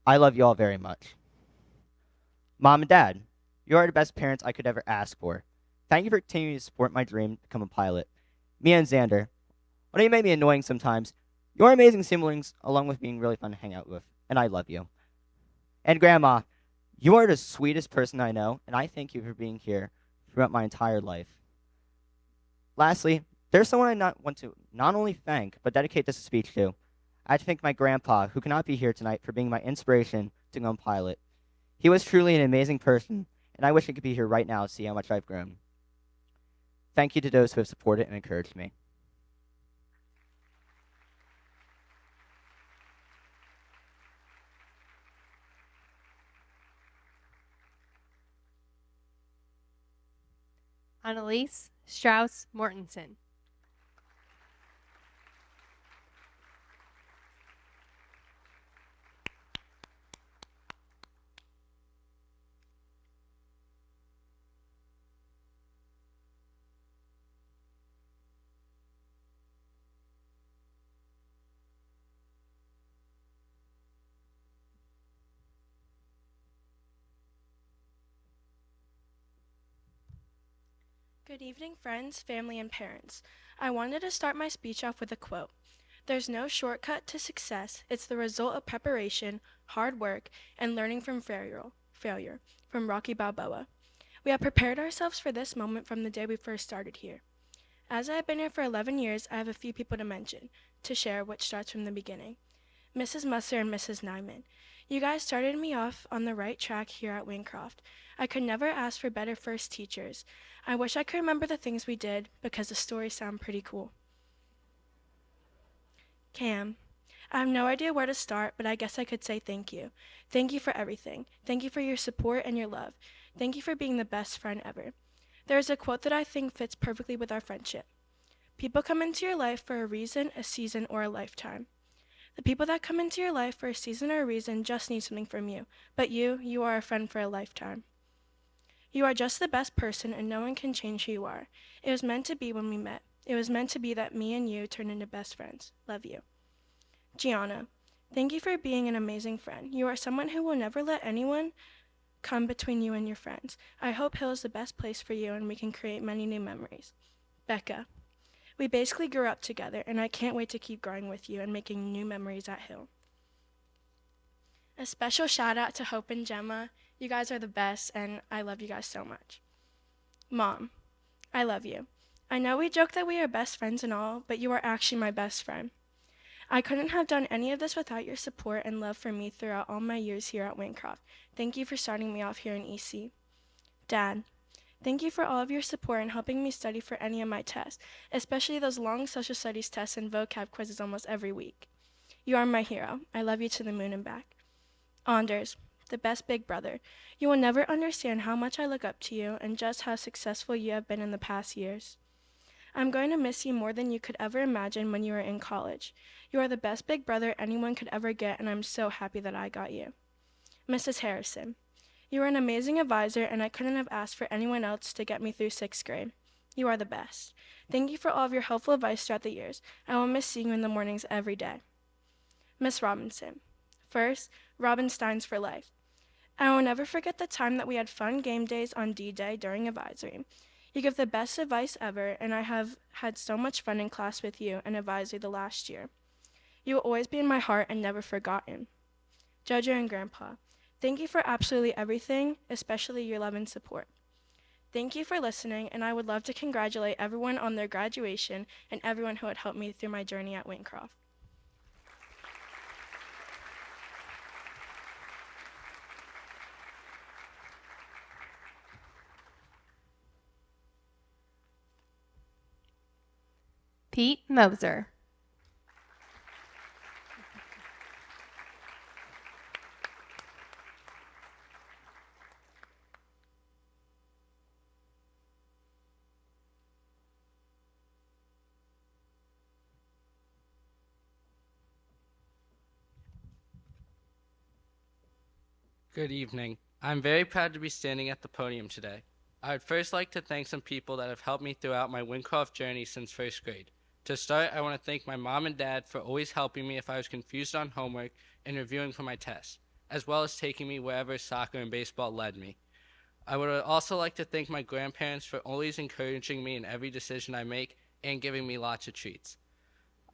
I love you all very much. Mom and Dad, you are the best parents I could ever ask for. Thank you for continuing to support my dream to become a pilot. Mia and Xander, although you may be annoying sometimes, you are amazing siblings along with being really fun to hang out with, and I love you. And Grandma, you are the sweetest person I know, and I thank you for being here throughout my entire life. Lastly, there's someone I want to not only thank, but dedicate this speech to. I have to thank my grandpa, who cannot be here tonight, for being my inspiration to become a pilot. He was truly an amazing person, and I wish he could be here right now to see how much I've grown. Thank you to those who have supported and encouraged me. Annalise Strauss Mortensen. Good evening, friends, family, and parents. I wanted to start my speech off with a quote. There's no shortcut to success. It's the result of preparation, hard work, and learning from failure, from Rocky Balboa. We have prepared ourselves for this moment from the day we first started here. As I have been here for 11 years, I have a few people to mention, to share, which starts from the beginning. Mrs. Musser and Mrs. Nyman. You guys started me off on the right track here at Wyndcroft. I could never ask for better first teachers. I wish I could remember the things we did because the stories sound pretty cool. Cam. I have no idea where to start, but I guess I could say thank you. Thank you for everything. Thank you for your support and your love. Thank you for being the best friend ever. There is a quote that I think fits perfectly with our friendship. People come into your life for a reason, a season, or a lifetime. The people that come into your life for a season or a reason just need something from you, but you are a friend for a lifetime. You are just the best person, and no one can change who you are. It was meant to be when we met. It was meant to be that me and you turned into best friends. Love you. Gianna, thank you for being an amazing friend. You are someone who will never let anyone come between you and your friends. I hope Hill is the best place for you and we can create many new memories. Becca, we basically grew up together, and I can't wait to keep growing with you and making new memories at Hill. A special shout out to Hope and Gemma. You guys are the best, and I love you guys so much. Mom, I love you. I know we joke that we are best friends and all, but you are actually my best friend. I couldn't have done any of this without your support and love for me throughout all my years here at Wyndcroft. Thank you for starting me off here in EC. Dad, thank you for all of your support and helping me study for any of my tests, especially those long social studies tests and vocab quizzes almost every week. You are my hero. I love you to the moon and back. Anders, the best big brother. You will never understand how much I look up to you and just how successful you have been in the past years. I'm going to miss you more than you could ever imagine when you were in college. You are the best big brother anyone could ever get, and I'm so happy that I got you. Mrs. Harrison, you are an amazing advisor, and I couldn't have asked for anyone else to get me through 6th grade. You are the best. Thank you for all of your helpful advice throughout the years. I will miss seeing you in the mornings every day. Miss Robinson, first, Robin Steins for life. I will never forget the time that we had fun game days on D-Day during advisory. You give the best advice ever, and I have had so much fun in class with you and advisory the last year. You will always be in my heart and never forgotten. Jojo and Grandpa, thank you for absolutely everything, especially your love and support. Thank you for listening, and I would love to congratulate everyone on their graduation and everyone who had helped me through my journey at Wyndcroft. Pete Moser. Good evening. I'm very proud to be standing at the podium today. I would first like to thank some people that have helped me throughout my Wyndcroft journey since 1st grade. To start, I want to thank my mom and dad for always helping me if I was confused on homework and reviewing for my tests, as well as taking me wherever soccer and baseball led me. I would also like to thank my grandparents for always encouraging me in every decision I make and giving me lots of treats.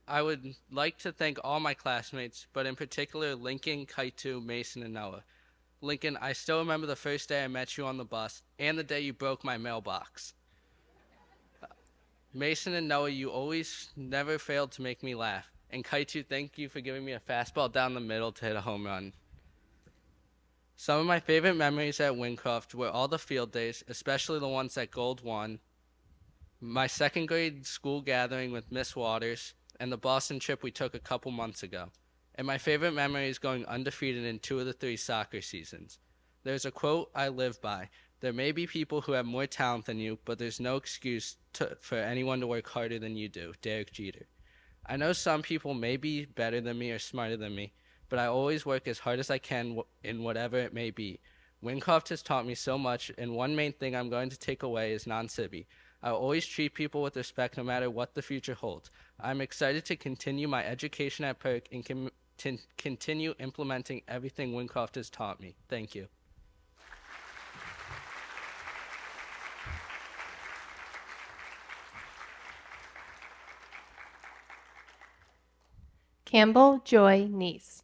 I would like to thank all my classmates, but in particular Lincoln, Kaitu, Mason, and Noah. Lincoln, I still remember the first day I met you on the bus and the day you broke my mailbox. Mason and Noah, you always never failed to make me laugh. And Kaitu, thank you for giving me a fastball down the middle to hit a home run. Some of my favorite memories at Wyndcroft were all the field days, especially the ones that Gold won, my 2nd grade school gathering with Miss Waters, and the Boston trip we took a couple months ago. And my favorite memory is going undefeated in 2 of the 3 soccer seasons. There's a quote I live by. There may be people who have more talent than you, but there's no excuse for anyone to work harder than you do. Derek Jeter. I know some people may be better than me or smarter than me, but I always work as hard as I can in whatever it may be. Wyndcroft has taught me so much, and one main thing I'm going to take away is non-sibby. I will always treat people with respect no matter what the future holds. I'm excited to continue my education at Perk and continue implementing everything Wyndcroft has taught me. Thank you. Campbell Joy Neese.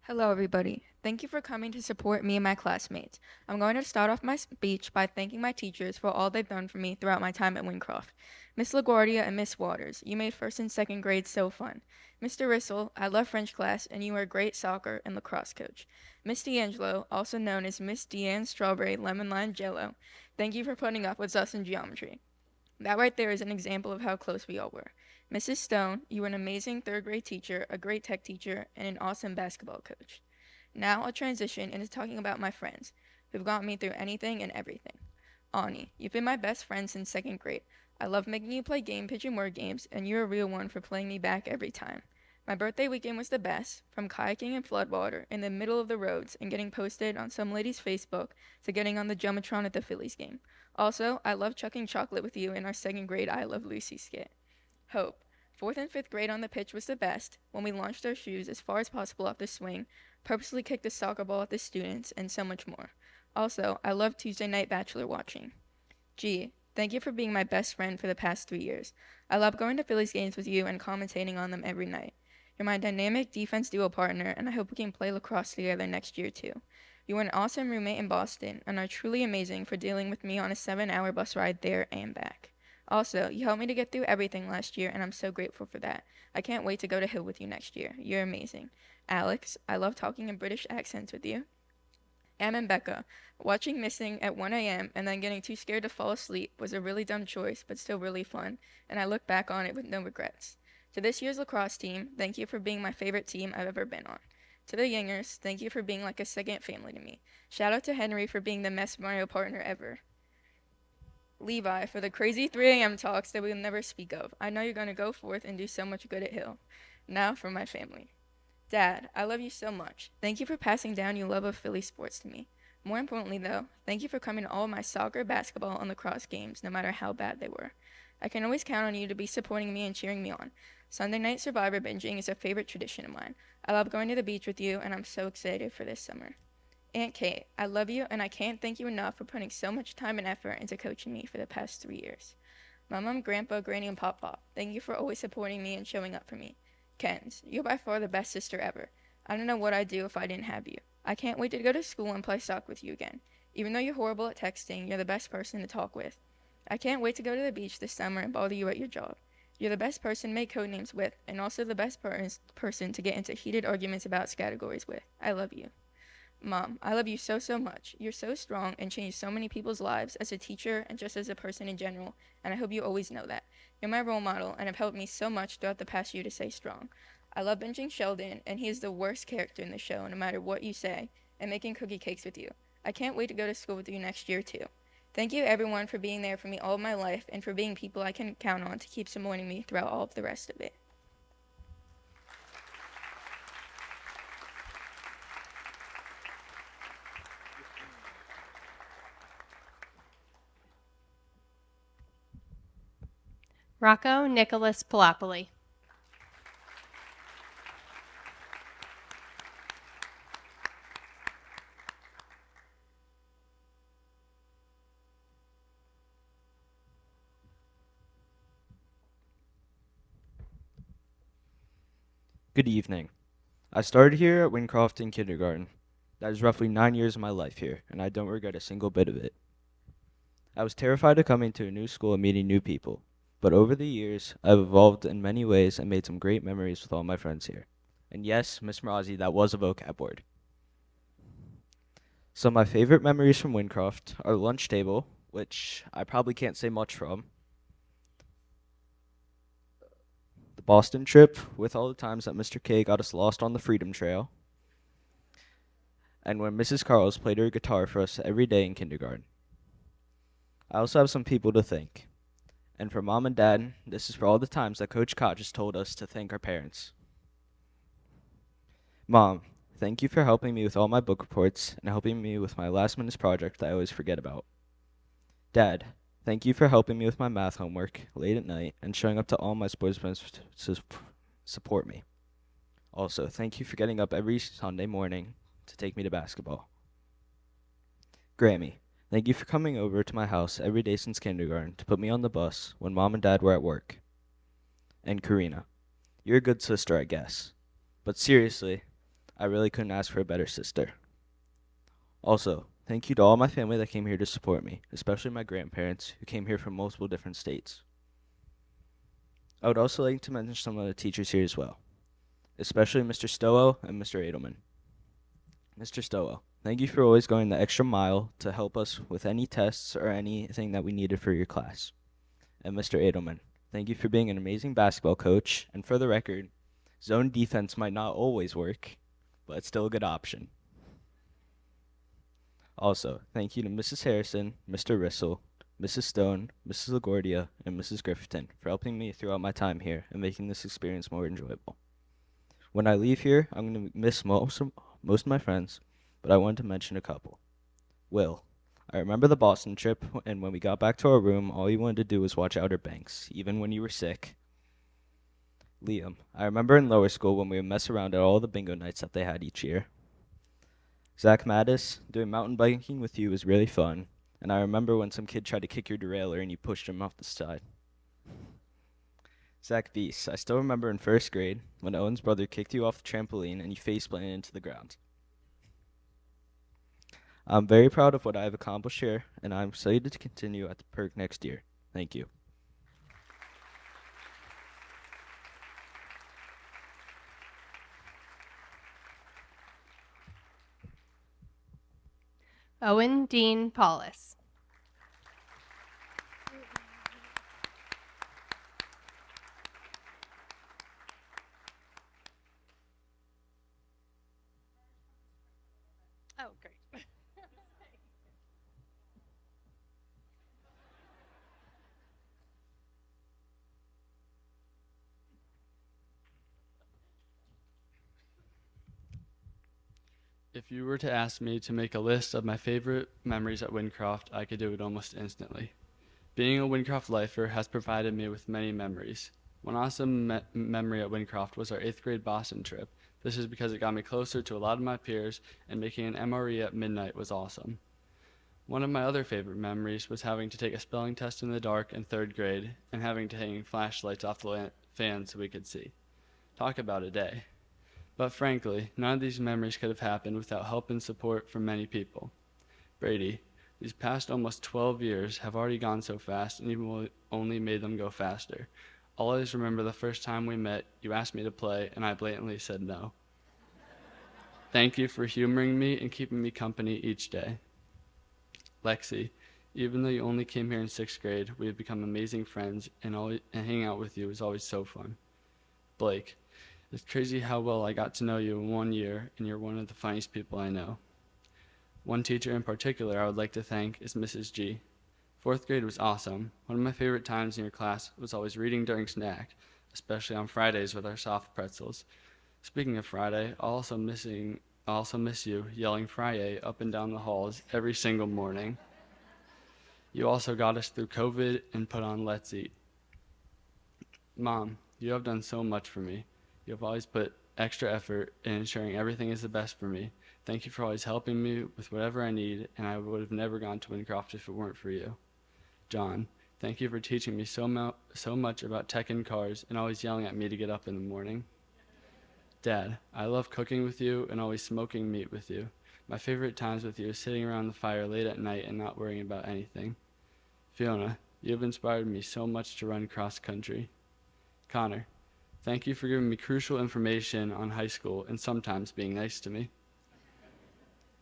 Hello, everybody. Thank you for coming to support me and my classmates. I'm going to start off my speech by thanking my teachers for all they've done for me throughout my time at Wyndcroft. Miss LaGuardia and Miss Waters, you made 1st and 2nd grade so fun. Mr. Rissell, I love French class, and you were a great soccer and lacrosse coach. Miss D'Angelo, also known as Miss Deanne Strawberry Lemon Lime Jello, thank you for putting up with us in geometry. That right there is an example of how close we all were. Mrs. Stone, you were an amazing 3rd grade teacher, a great tech teacher, and an awesome basketball coach. Now I'll transition into talking about my friends, who've gotten me through anything and everything. Ani, you've been my best friend since second grade. I love making you play game pigeon word games, and you're a real one for playing me back every time. My birthday weekend was the best, from kayaking in floodwater in the middle of the roads and getting posted on some lady's Facebook to getting on the Jumbotron at the Phillies game. Also, I love chucking chocolate with you in our second grade I Love Lucy skit. Hope, fourth and fifth grade on the pitch was the best when we launched our shoes as far as possible off the swing, purposely kicked a soccer ball at the students, and so much more. Also, I love Tuesday night Bachelor watching. G, thank you for being my best friend for the past 3 years. I love going to Phillies games with you and commentating on them every night. You're my dynamic defense duo partner, and I hope we can play lacrosse together next year too. You were an awesome roommate in Boston, and are truly amazing for dealing with me on a 7-hour bus ride there and back. Also, you helped me to get through everything last year, and I'm so grateful for that. I can't wait to go to Hill with you next year. You're amazing. Alex, I love talking in British accents with you. Em and Becca, watching Missing at 1 a.m. and then getting too scared to fall asleep was a really dumb choice, but still really fun, and I look back on it with no regrets. To this year's lacrosse team, thank you for being my favorite team I've ever been on. To the Yingers, thank you for being like a second family to me. Shout out to Henry for being the best Mario partner ever. Levi, for the crazy 3 a.m. talks that we'll never speak of. I know you're going to go forth and do so much good at Hill. Now for my family. Dad, I love you so much. Thank you for passing down your love of Philly sports to me. More importantly, though, thank you for coming to all my soccer, basketball, and lacrosse games, no matter how bad they were. I can always count on you to be supporting me and cheering me on. Sunday night Survivor binging is a favorite tradition of mine. I love going to the beach with you, and I'm so excited for this summer. Aunt Kate, I love you, and I can't thank you enough for putting so much time and effort into coaching me for the past 3 years. My mom, grandpa, granny, and pop-pop, thank you for always supporting me and showing up for me. Kens, you're by far the best sister ever. I don't know what I'd do if I didn't have you. I can't wait to go to school and play soccer with you again. Even though you're horrible at texting, you're the best person to talk with. I can't wait to go to the beach this summer and bother you at your job. You're the best person to make code names with, and also the best person to get into heated arguments about categories with. I love you. Mom, I love you so, so much. You're so strong and changed so many people's lives as a teacher and just as a person in general, and I hope you always know that. You're my role model and have helped me so much throughout the past year to stay strong. I love binging Sheldon, and he is the worst character in the show, no matter what you say, and making cookie cakes with you. I can't wait to go to school with you next year, too. Thank you, everyone, for being there for me all of my life and for being people I can count on to keep supporting me throughout all of the rest of it. Rocco Nicholas Palapoli. Good evening. I started here at Wyndcroft in kindergarten. That is roughly 9 years of my life here, and I don't regret a single bit of it. I was terrified of coming to a new school and meeting new people, but over the years, I've evolved in many ways and made some great memories with all my friends here. And yes, Miss Mrazzi, that was a vocab word. Some of my favorite memories from Wyndcroft are the lunch table, which I probably can't say much from, the Boston trip, with all the times that Mr. K got us lost on the Freedom Trail, and when Mrs. Carls played her guitar for us every day in kindergarten. I also have some people to thank. And for Mom and Dad, this is for all the times that Coach Koch has told us to thank our parents. Mom, thank you for helping me with all my book reports and helping me with my last-minute project that I always forget about. Dad, thank you for helping me with my math homework late at night and showing up to all my sports events to support me. Also, thank you for getting up every Sunday morning to take me to basketball. Grammy, thank you for coming over to my house every day since kindergarten to put me on the bus when Mom and Dad were at work. And Karina, you're a good sister, I guess. But seriously, I really couldn't ask for a better sister. Also, thank you to all my family that came here to support me, especially my grandparents, who came here from multiple different states. I would also like to mention some of the teachers here as well, especially Mr. Stowell and Mr. Edelman. Mr. Stowell, thank you for always going the extra mile to help us with any tests or anything that we needed for your class. And Mr. Edelman, thank you for being an amazing basketball coach, and for the record, zone defense might not always work, but it's still a good option. Also, thank you to Mrs. Harrison, Mr. Rissell, Mrs. Stone, Mrs. LaGuardia, and Mrs. Grifferton for helping me throughout my time here and making this experience more enjoyable. When I leave here, I'm going to miss most of my friends, but I wanted to mention a couple. Will, I remember the Boston trip, and when we got back to our room, all you wanted to do was watch Outer Banks, even when you were sick. Liam, I remember in lower school when we would mess around at all the bingo nights that they had each year. Zach Mattis, doing mountain biking with you was really fun, and I remember when some kid tried to kick your derailleur and you pushed him off the side. Zach Beese, I still remember in first grade when Owen's brother kicked you off the trampoline and you face-planted into the ground. I'm very proud of what I have accomplished here, and I'm excited to continue at the Perk next year. Thank you. Owen Dean Paulus. Oh, great. If you were to ask me to make a list of my favorite memories at Wyndcroft, I could do it almost instantly. Being a Wyndcroft lifer has provided me with many memories. One awesome memory at Wyndcroft was our 8th grade Boston trip. This is because it got me closer to a lot of my peers, and making an MRE at midnight was awesome. One of my other favorite memories was having to take a spelling test in the dark in 3rd grade and having to hang flashlights off the fan so we could see. Talk about a day. But frankly, none of these memories could have happened without help and support from many people. Brady, these past almost 12 years have already gone so fast, and you've only made them go faster. I'll always remember the first time we met, you asked me to play, and I blatantly said no. Thank you for humoring me and keeping me company each day. Lexi, even though you only came here in 6th grade, we have become amazing friends, and hanging out with you is always so fun. Blake, it's crazy how well I got to know you in 1 year, and you're one of the funniest people I know. One teacher in particular I would like to thank is Mrs. G. 4th grade was awesome. One of my favorite times in your class was always reading during snack, especially on Fridays with our soft pretzels. Speaking of Friday, I also miss you yelling Friday up and down the halls every single morning. You also got us through COVID and put on Let's Eat. Mom, you have done so much for me. You have always put extra effort in ensuring everything is the best for me. Thank you for always helping me with whatever I need, and I would have never gone to Wyndcroft if it weren't for you. John, thank you for teaching me so much about tech and cars and always yelling at me to get up in the morning. Dad, I love cooking with you and always smoking meat with you. My favorite times with you is sitting around the fire late at night and not worrying about anything. Fiona, you have inspired me so much to run cross country. Connor, thank you for giving me crucial information on high school and sometimes being nice to me.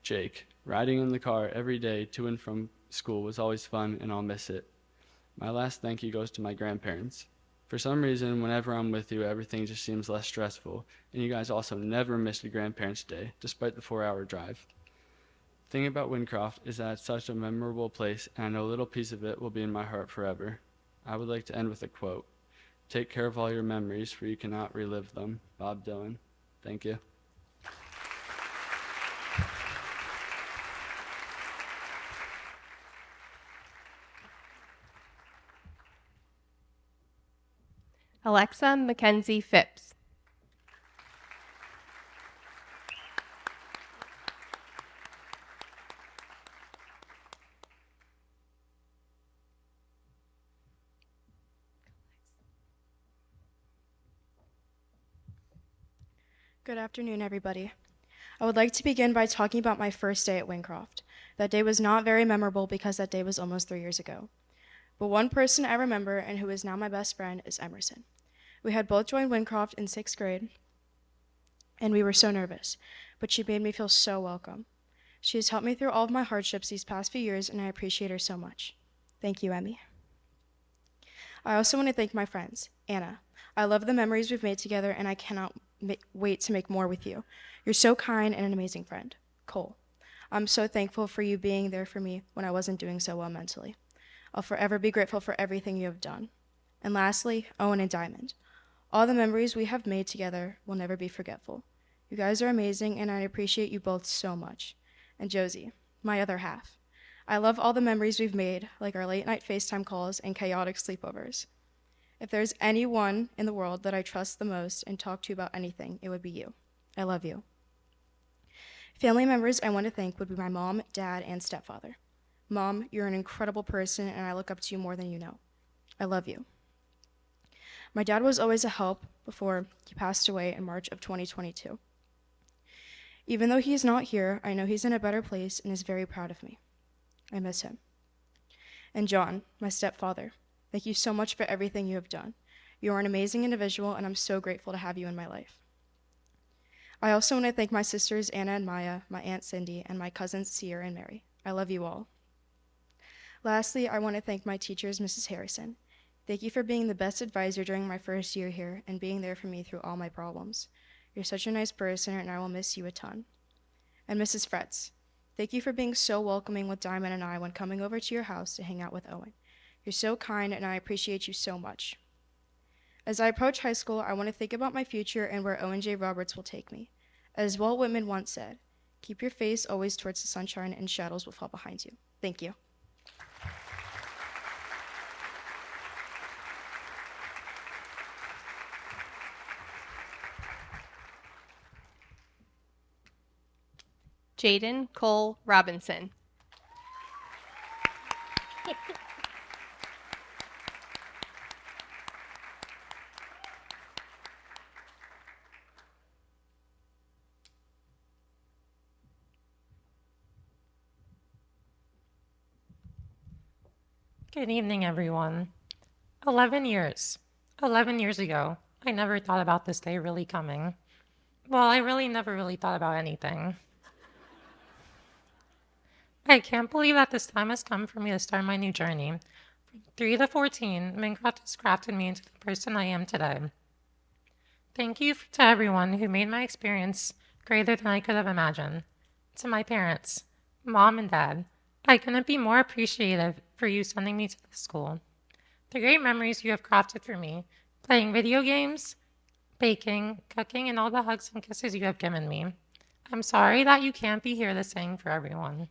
Jake, riding in the car every day to and from school was always fun, and I'll miss it. My last thank you goes to my grandparents. For some reason, whenever I'm with you, everything just seems less stressful, and you guys also never missed a grandparents' day, despite the 4-hour drive. The thing about Wyndcroft is that it's such a memorable place, and I know a little piece of it will be in my heart forever. I would like to end with a quote. Take care of all your memories, for you cannot relive them. Bob Dylan. Thank you. Alexa Mackenzie Phipps. Good afternoon, everybody. I would like to begin by talking about my first day at Wyndcroft. That day was not very memorable because that day was almost 3 years ago. But one person I remember and who is now my best friend is Emerson. We had both joined Wyndcroft in 6th grade, and we were so nervous, but she made me feel so welcome. She has helped me through all of my hardships these past few years, and I appreciate her so much. Thank you, Emmy. I also want to thank my friends. Anna, I love the memories we've made together, and I cannot wait to make more with you. You're so kind and an amazing friend. Cole, I'm so thankful for you being there for me when I wasn't doing so well mentally. I'll forever be grateful for everything you have done. And lastly, Owen and Diamond. All the memories we have made together will never be forgetful. You guys are amazing, and I appreciate you both so much. And Josie, my other half. I love all the memories we've made, like our late night FaceTime calls and chaotic sleepovers. If there's anyone in the world that I trust the most and talk to about anything, it would be you. I love you. Family members I want to thank would be my mom, dad, and stepfather. Mom, you're an incredible person, and I look up to you more than you know. I love you. My dad was always a help before he passed away in March of 2022. Even though he is not here, I know he's in a better place and is very proud of me. I miss him. And John, my stepfather, thank you so much for everything you have done. You are an amazing individual, and I'm so grateful to have you in my life. I also want to thank my sisters Anna and Maya, my Aunt Cindy, and my cousins Sierra and Mary. I love you all. Lastly, I want to thank my teachers, Mrs. Harrison. Thank you for being the best advisor during my first year here and being there for me through all my problems. You're such a nice person, and I will miss you a ton. And Mrs. Fretz, thank you for being so welcoming with Diamond and I when coming over to your house to hang out with Owen. You're so kind, and I appreciate you so much. As I approach high school, I want to think about my future and where Owen J. Roberts will take me. As Walt Whitman once said, keep your face always towards the sunshine and shadows will fall behind you. Thank you. Jaden Cole Robinson. Good evening, everyone. 11 years. 11 years ago, I never thought about this day really coming. Well, I really never really thought about anything. I can't believe that this time has come for me to start my new journey. From 3 to 14, Wyndcroft has crafted me into the person I am today. Thank you to everyone who made my experience greater than I could have imagined. To my parents, Mom and Dad, I couldn't be more appreciative for you sending me to this school. The great memories you have crafted for me, playing video games, baking, cooking, and all the hugs and kisses you have given me. I'm sorry that you can't be here to sing for everyone.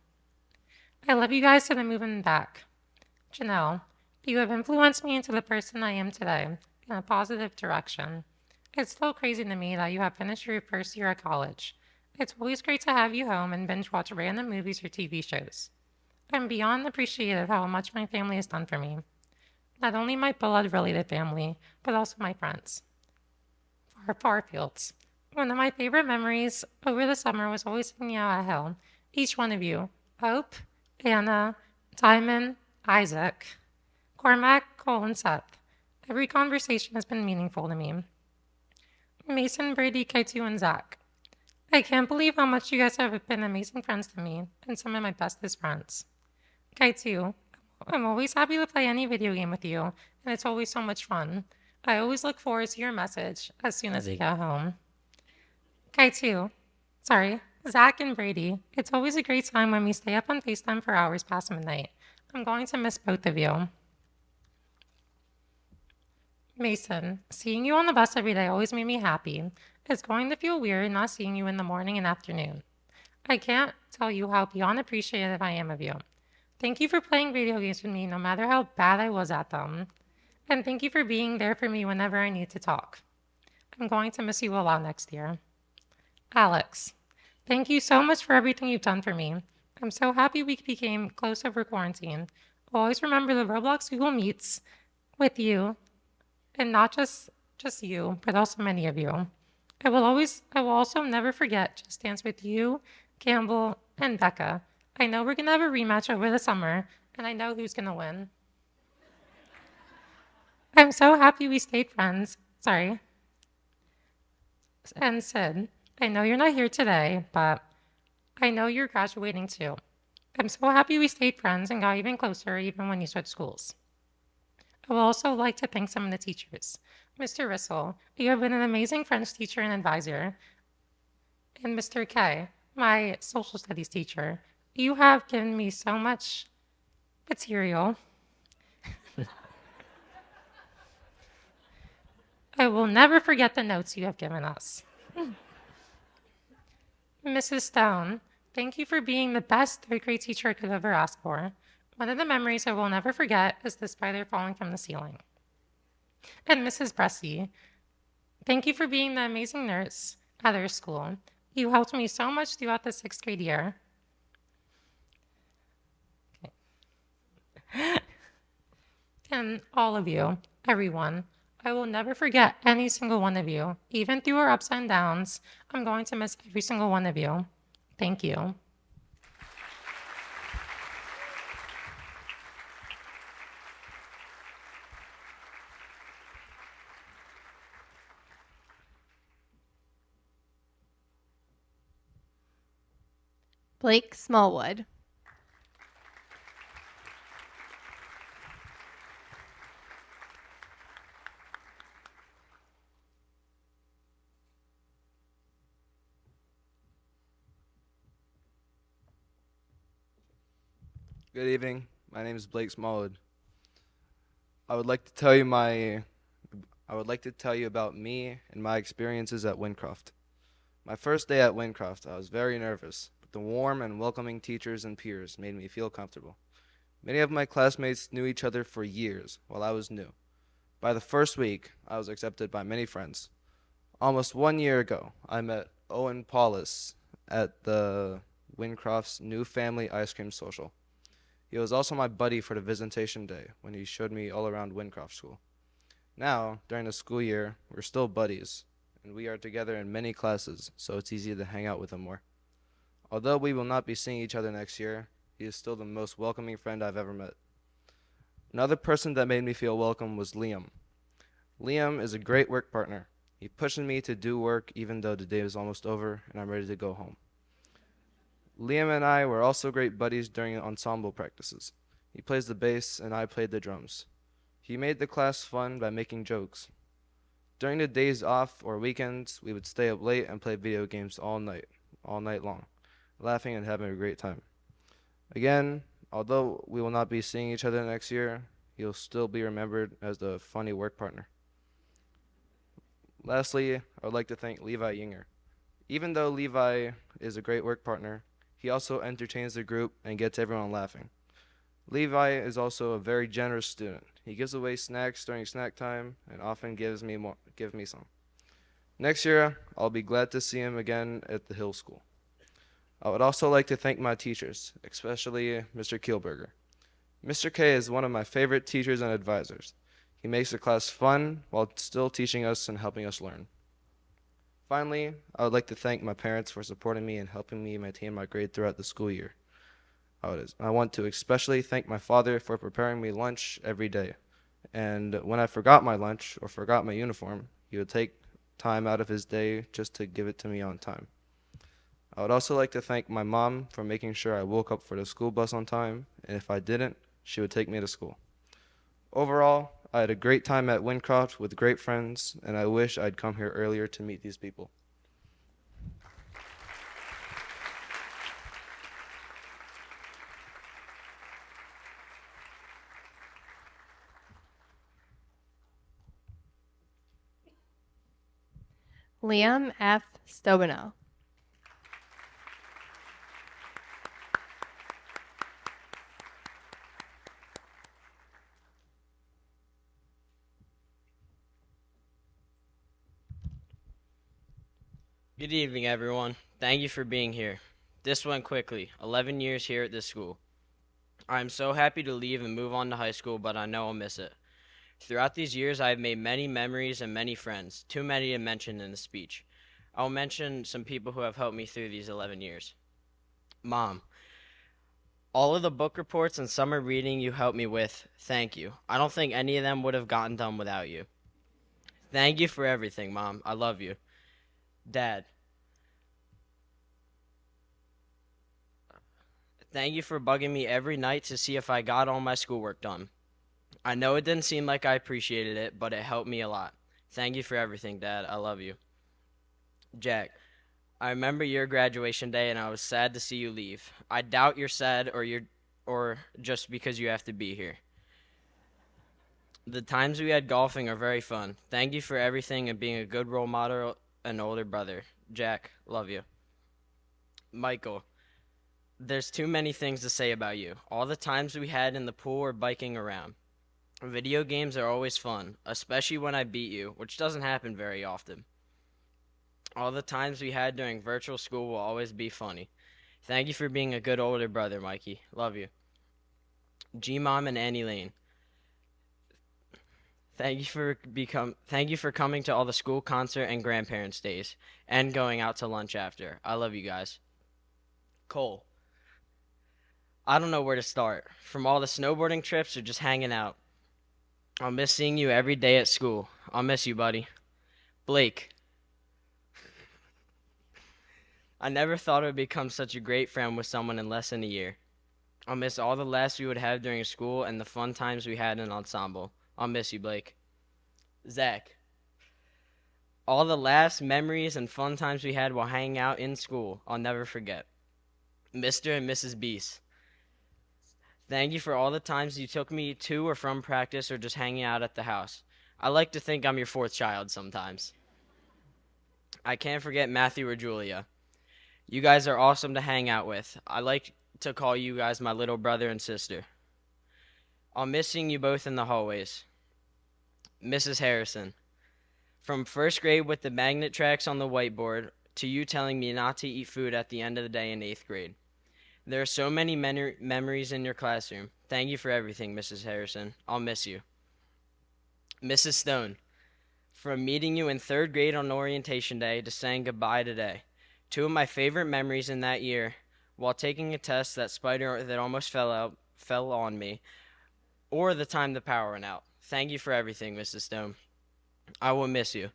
I love you guys to the moon and back. Janelle, you have influenced me into the person I am today in a positive direction. It's still crazy to me that you have finished your first year at college. It's always great to have you home and binge watch random movies or TV shows. I'm beyond appreciative of how much my family has done for me. Not only my blood-related family, but also my friends. Far fields. One of my favorite memories over the summer was always hanging out at Hill. Each one of you, Hope, Anna, Diamond, Isaac, Cormac, Cole, and Seth. Every conversation has been meaningful to me. Mason, Brady, K2, and Zach. I can't believe how much you guys have been amazing friends to me and some of my bestest friends. K2, I'm always happy to play any video game with you, and it's always so much fun. I always look forward to your message as soon as I get home. Zach and Brady, it's always a great time when we stay up on FaceTime for hours past midnight. I'm going to miss both of you. Mason, seeing you on the bus every day always made me happy. It's going to feel weird not seeing you in the morning and afternoon. I can't tell you how beyond appreciative I am of you. Thank you for playing video games with me no matter how bad I was at them. And thank you for being there for me whenever I need to talk. I'm going to miss you a lot next year. Alex, thank you so much for everything you've done for me. I'm so happy we became close over quarantine. I'll always remember the Roblox Google Meets with you, and not just you, but also many of you. I will also never forget Just Dance with you, Campbell, and Becca. I know we're going to have a rematch over the summer, and I know who's going to win. I'm so happy we stayed friends. Sorry. And Sid, I know you're not here today, but I know you're graduating too. I'm so happy we stayed friends and got even closer even when you switched schools. I would also like to thank some of the teachers. Mr. Rissell, you have been an amazing French teacher and advisor. And Mr. K, my social studies teacher, You have given me so much material. I will never forget the notes you have given us. Mrs. Stone, thank you for being the best third grade teacher I could ever ask for. One of the memories I will never forget is the spider falling from the ceiling. And Mrs. Bressy, thank you for being the amazing nurse at our school. You helped me so much throughout the sixth grade year. Okay. And all of you, everyone, I will never forget any single one of you. Even through our ups and downs, I'm going to miss every single one of you. Thank you. Blake Smallwood. Good evening. My name is Blake Smallwood. I would like to tell you about me and my experiences at Wyndcroft. My first day at Wyndcroft, I was very nervous, but the warm and welcoming teachers and peers made me feel comfortable. Many of my classmates knew each other for years, while I was new. By the first week, I was accepted by many friends. Almost 1 year ago, I met Owen Paulus at the Wyndcroft's new family ice cream social. He was also my buddy for the visitation day when he showed me all around Wyndcroft School. Now, during the school year, we're still buddies, and we are together in many classes, so it's easy to hang out with him more. Although we will not be seeing each other next year, he is still the most welcoming friend I've ever met. Another person that made me feel welcome was Liam. Liam is a great work partner. He pushes me to do work even though the day is almost over and I'm ready to go home. Liam and I were also great buddies during ensemble practices. He plays the bass and I played the drums. He made the class fun by making jokes. During the days off or weekends, we would stay up late and play video games all night long, laughing and having a great time. Again, although we will not be seeing each other next year, he'll still be remembered as the funny work partner. Lastly, I would like to thank Levi Yinger. Even though Levi is a great work partner, he also entertains the group and gets everyone laughing. Levi is also a very generous student. He gives away snacks during snack time and often gives me some. Next year, I'll be glad to see him again at the Hill School. I would also like to thank my teachers, especially Mr. Kielberger. Mr. K is one of my favorite teachers and advisors. He makes the class fun while still teaching us and helping us learn. Finally, I would like to thank my parents for supporting me and helping me maintain my grade throughout the school year. I want to especially thank my father for preparing me lunch every day. And when I forgot my lunch or forgot my uniform, he would take time out of his day just to give it to me on time. I would also like to thank my mom for making sure I woke up for the school bus on time, and if I didn't, she would take me to school. Overall, I had a great time at Wyndcroft with great friends, and I wish I'd come here earlier to meet these people. Liam F. Stobino. Good evening, everyone. Thank you for being here. This went quickly. 11 years here at this school. I'm so happy to leave and move on to high school, but I know I'll miss it. Throughout these years, I have made many memories and many friends, too many to mention in the speech. I'll mention some people who have helped me through these 11 years. Mom, all of the book reports and summer reading you helped me with, thank you. I don't think any of them would have gotten done without you. Thank you for everything, Mom. I love you. Dad, thank you for bugging me every night to see if I got all my schoolwork done. I know it didn't seem like I appreciated it, but it helped me a lot. Thank you for everything, Dad. I love you. Jack, I remember your graduation day and I was sad to see you leave. I doubt you're sad or just because you have to be here. The times we had golfing are very fun. Thank you for everything and being a good role model and older brother. Jack, love you. Michael, there's too many things to say about you. All the times we had in the pool or biking around. Video games are always fun, especially when I beat you, which doesn't happen very often. All the times we had during virtual school will always be funny. Thank you for being a good older brother, Mikey. Love you. G-Mom and Annie Lane. Thank you for coming to all the school concert and grandparents' days and going out to lunch after. I love you guys. Cole. I don't know where to start. From all the snowboarding trips or just hanging out. I'll miss seeing you every day at school. I'll miss you, buddy. Blake. I never thought I would become such a great friend with someone in less than a year. I'll miss all the laughs we would have during school and the fun times we had in ensemble. I'll miss you, Blake. Zach. All the laughs, memories, and fun times we had while hanging out in school, I'll never forget. Mr. and Mrs. Beast. Thank you for all the times you took me to or from practice or just hanging out at the house. I like to think I'm your fourth child sometimes. I can't forget Matthew or Julia. You guys are awesome to hang out with. I like to call you guys my little brother and sister. I'll miss seeing you both in the hallways. Mrs. Harrison. From first grade with the magnet tracks on the whiteboard to you telling me not to eat food at the end of the day in 8th grade. There are so many memories in your classroom. Thank you for everything, Mrs. Harrison. I'll miss you. Mrs. Stone. From meeting you in 3rd grade on orientation day to saying goodbye today. 2 of my favorite memories in that year, while taking a test, that spider that almost fell on me, or the time the power went out. Thank you for everything, Mrs. Stone. I will miss you.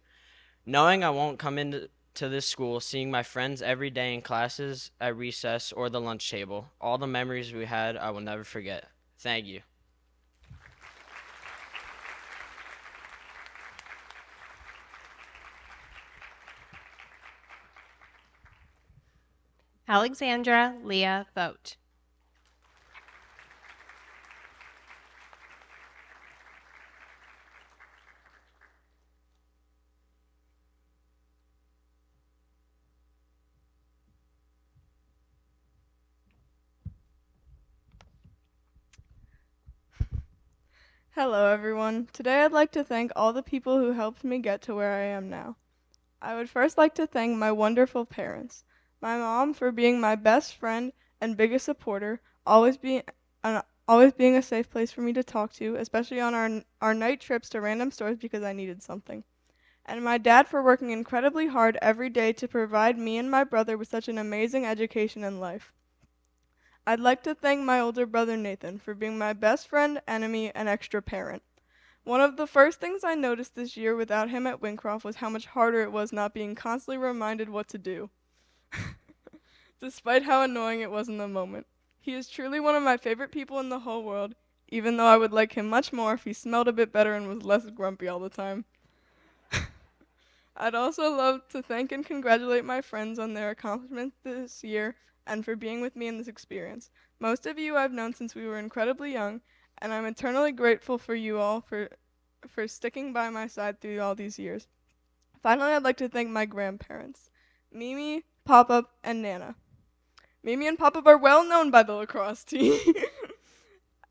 Knowing I won't come into this school, seeing my friends every day in classes, at recess, or the lunch table, all the memories we had, I will never forget. Thank you. Alexandra Leah Vogt. Hello, everyone. Today I'd like to thank all the people who helped me get to where I am now. I would first like to thank my wonderful parents. My mom for being my best friend and biggest supporter, always being a safe place for me to talk to, especially on our night trips to random stores because I needed something. And my dad for working incredibly hard every day to provide me and my brother with such an amazing education in life. I'd like to thank my older brother Nathan for being my best friend, enemy, and extra parent. One of the first things I noticed this year without him at Wyndcroft was how much harder it was not being constantly reminded what to do, despite how annoying it was in the moment. He is truly one of my favorite people in the whole world, even though I would like him much more if he smelled a bit better and was less grumpy all the time. I'd also love to thank and congratulate my friends on their accomplishments this year and for being with me in this experience. Most of you I've known since we were incredibly young, and I'm eternally grateful for you all for sticking by my side through all these years. Finally, I'd like to thank my grandparents, Mimi, Pop-Up, and Nana. Mimi and Pop-Up are well known by the lacrosse team,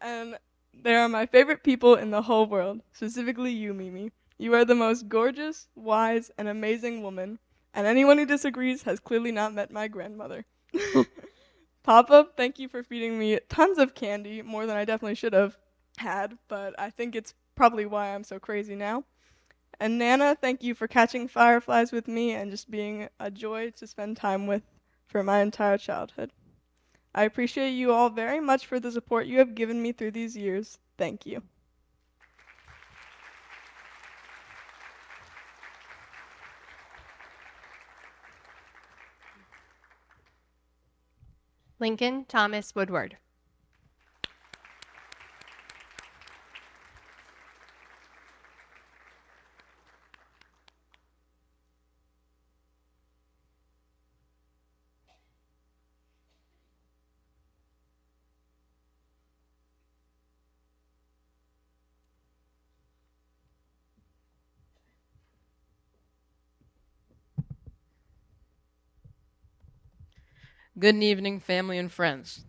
and they are my favorite people in the whole world, specifically you, Mimi. You are the most gorgeous, wise, and amazing woman, and anyone who disagrees has clearly not met my grandmother. Papa, thank you for feeding me tons of candy, more than I definitely should have had, but I think it's probably why I'm so crazy now. And Nana, thank you for catching fireflies with me and just being a joy to spend time with for my entire childhood. I appreciate you all very much for the support you have given me through these years. Thank you. Lincoln Thomas Woodward. Good evening, family and friends.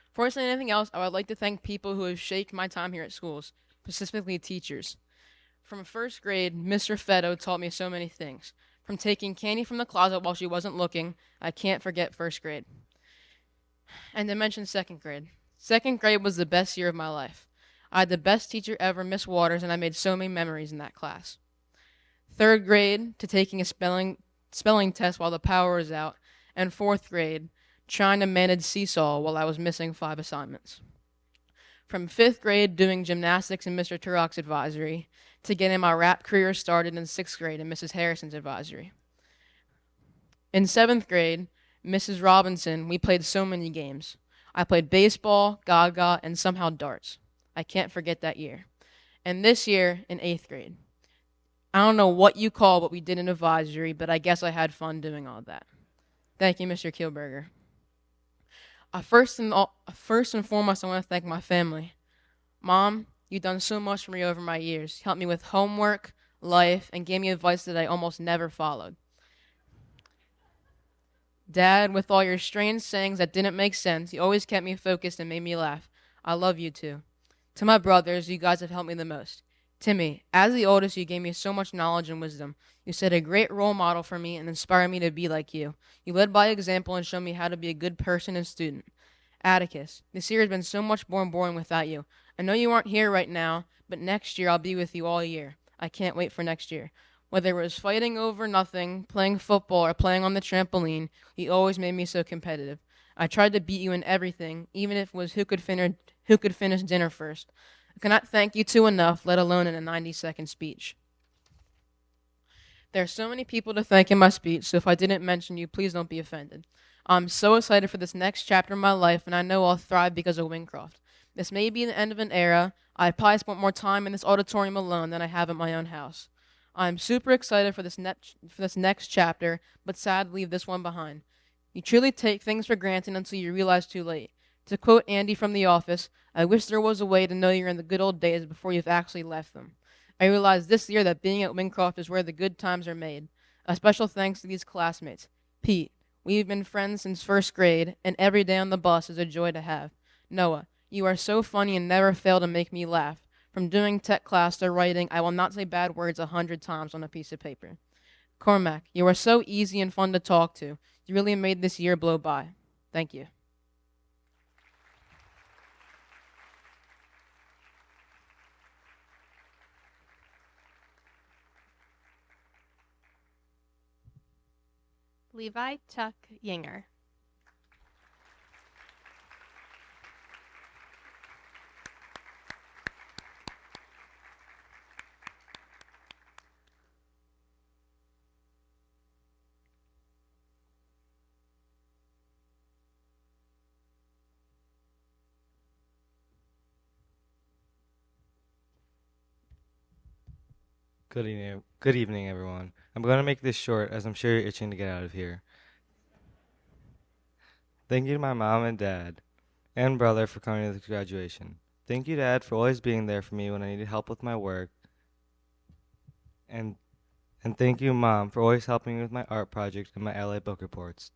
Before I say anything else, I would like to thank people who have shaped my time here at schools, specifically teachers. From first grade, Mr. Fetto taught me so many things. From taking candy from the closet while she wasn't looking, I can't forget first grade. And to mention second grade. Second grade was the best year of my life. I had the best teacher ever, Miss Waters, and I made so many memories in that class. Third grade, to taking a spelling test while the power was out, and fourth grade, trying to manage seesaw while I was missing 5 assignments. From fifth grade, doing gymnastics in Mr. Turok's advisory, to getting my rap career started in sixth grade in Mrs. Harrison's advisory. In seventh grade, Mrs. Robinson, we played so many games. I played baseball, gaga, and somehow darts. I can't forget that year. And this year, in eighth grade. I don't know what you call what we did in advisory, but I guess I had fun doing all that. Thank you, Mr. Kielberger. First and foremost, I want to thank my family. Mom, you've done so much for me over my years. You helped me with homework, life, and gave me advice that I almost never followed. Dad, with all your strange sayings that didn't make sense, you always kept me focused and made me laugh. I love you too. To my brothers, you guys have helped me the most. Timmy, as the oldest, you gave me so much knowledge and wisdom. You set a great role model for me and inspired me to be like you. You led by example and showed me how to be a good person and student. Atticus, this year has been so much more boring without you. I know you aren't here right now, but next year I'll be with you all year. I can't wait for next year. Whether it was fighting over nothing, playing football, or playing on the trampoline, you always made me so competitive. I tried to beat you in everything, even if it was who could finish dinner first. I cannot thank you two enough, let alone in a 90-second speech. There are so many people to thank in my speech, so if I didn't mention you, please don't be offended. I'm so excited for this next chapter of my life, and I know I'll thrive because of Wyndcroft. This may be the end of an era. I probably spent more time in this auditorium alone than I have at my own house. I'm super excited for this next chapter, but sad to leave this one behind. You truly take things for granted until you realize too late. To quote Andy from The Office, I wish there was a way to know you're in the good old days before you've actually left them. I realized this year that being at Wyndcroft is where the good times are made. A special thanks to these classmates. Pete, we've been friends since first grade, and every day on the bus is a joy to have. Noah, you are so funny and never fail to make me laugh. From doing tech class to writing, I will not say bad words 100 times on a piece of paper. Cormac, you are so easy and fun to talk to. You really made this year blow by. Thank you. Levi Chuck Yinger. Good evening, everyone. I'm going to make this short as I'm sure you're itching to get out of here. Thank you to my mom and dad and brother for coming to the graduation. Thank you, Dad, for always being there for me when I needed help with my work. And thank you, Mom, for always helping me with my art project and my LA book reports.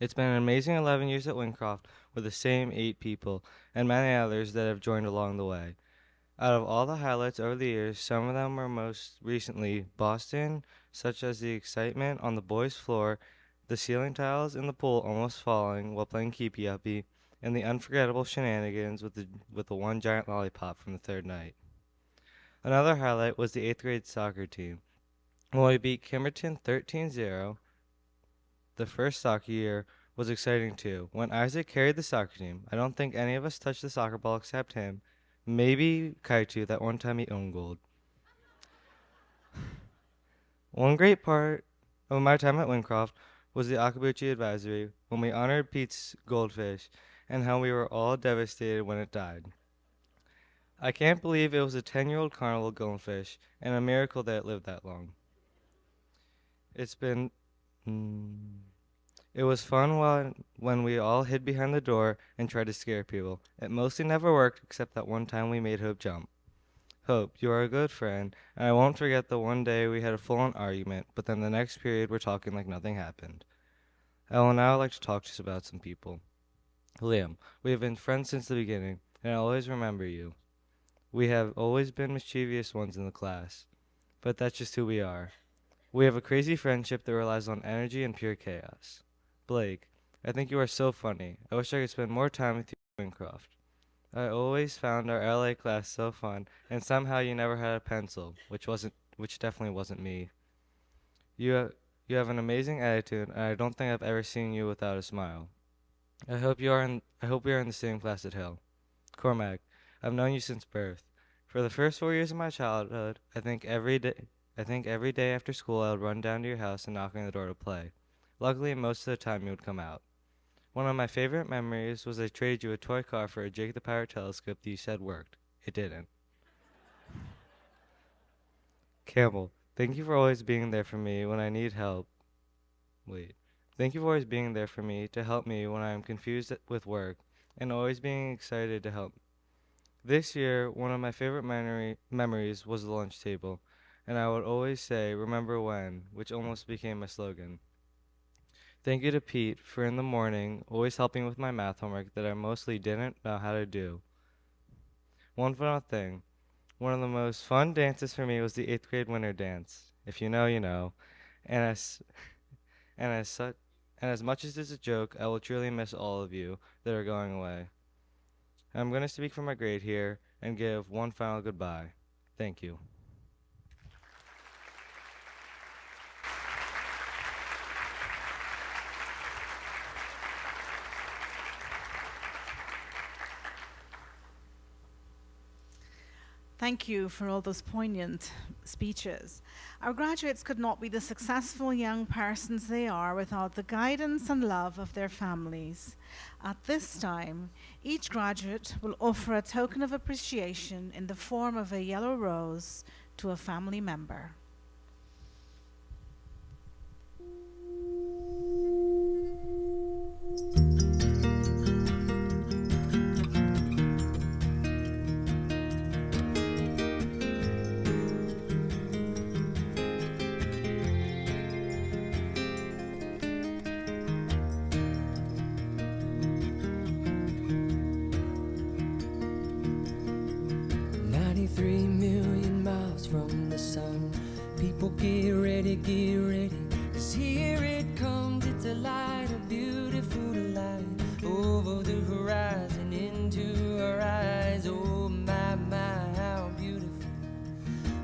It's been an amazing 11 years at Wyndcroft with the same 8 people and many others that have joined along the way. Out of all the highlights over the years, some of them were most recently Boston, such as the excitement on the boys' floor, the ceiling tiles in the pool almost falling while playing keepy uppy, and the unforgettable shenanigans with the one giant lollipop from the third night. Another highlight was the 8th grade soccer team. When we beat Kimmerton 13-0, the first soccer year was exciting too. When Isaac carried the soccer team, I don't think any of us touched the soccer ball except him. Maybe Kaitu, that one time he owned gold. One great part of my time at Wyndcroft was the Akabuchi advisory when we honored Pete's goldfish and how we were all devastated when it died. I can't believe it was a 10-year-old carnival goldfish and a miracle that it lived that long. It was fun when we all hid behind the door and tried to scare people. It mostly never worked except that one time we made Hope jump. Hope, you are a good friend, and I won't forget the one day we had a full-on argument, but then the next period we're talking like nothing happened. I will now like to talk to us about some people. Liam, we have been friends since the beginning, and I always remember you. We have always been mischievous ones in the class, but that's just who we are. We have a crazy friendship that relies on energy and pure chaos. Blake, I think you are so funny. I wish I could spend more time with you at Wyndcroft. I always found our LA class so fun, and somehow you never had a pencil, which definitely wasn't me. You have, you have an amazing attitude, and I don't think I've ever seen you without a smile. I hope we are in the same class at Hill. Cormac, I've known you since birth. For the first 4 years of my childhood, I think every day after school I would run down to your house and knock on the door to play. Luckily, most of the time you would come out. One of my favorite memories was I traded you a toy car for a Jake the Pirate telescope that you said worked. It didn't. Campbell, thank you for always being there for me when I need help. Wait. Thank you for always being there for me to help me when I am confused with work and always being excited to help. This year, one of my favorite memories was the lunch table, and I would always say, "Remember when," which almost became a slogan. Thank you to Pete for in the morning always helping with my math homework that I mostly didn't know how to do. One final thing. One of the most fun dances for me was the 8th grade winter dance. If you know, you know. And as and as such and as much as it's a joke, I will truly miss all of you that are going away. I'm going to speak for my grade here and give one final goodbye. Thank you. Thank you for all those poignant speeches. Our graduates could not be the successful young persons they are without the guidance and love of their families. At this time, each graduate will offer a token of appreciation in the form of a yellow rose to a family member. From the sun, people get ready, 'cause here it comes, it's a light, a beautiful light, over the horizon, into our eyes. Oh my, how beautiful.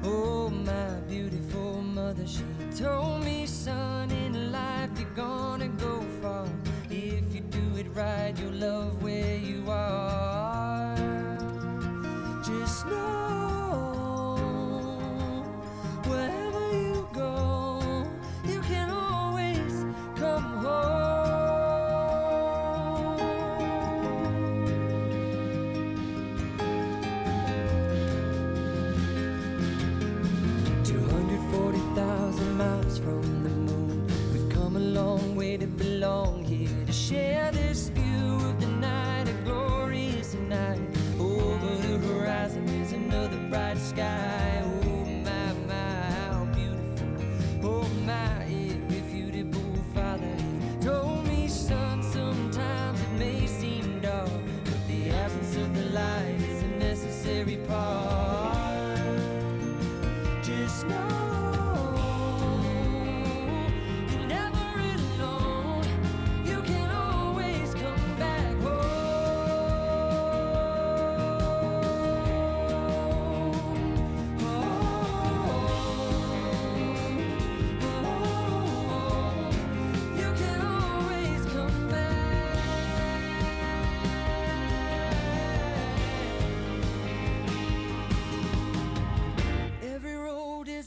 Oh my beautiful mother, she told me, son, in life you're gonna go far. If you do it right, you'll love where you are. Just know wherever you go, you can always come home. 240,000 miles from the moon, we've come a long way to belong here, to share this view of the night, a glorious night. Over the horizon is another bright sky.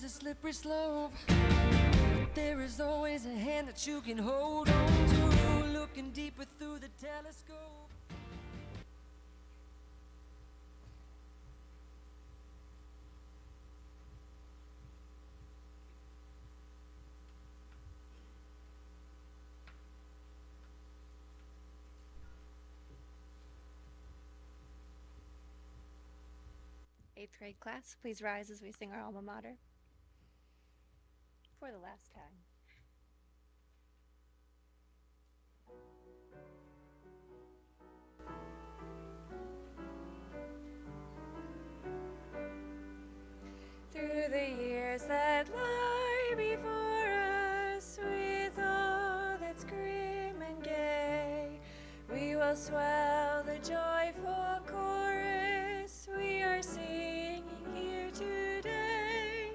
Slippery slope, but there is always a hand that you can hold on to, looking deeper through the telescope. Eighth grade class, please rise as we sing our alma mater. For the last time. years that lie before us, with all that's grim and gay, we will swell the joyful chorus we are singing here today.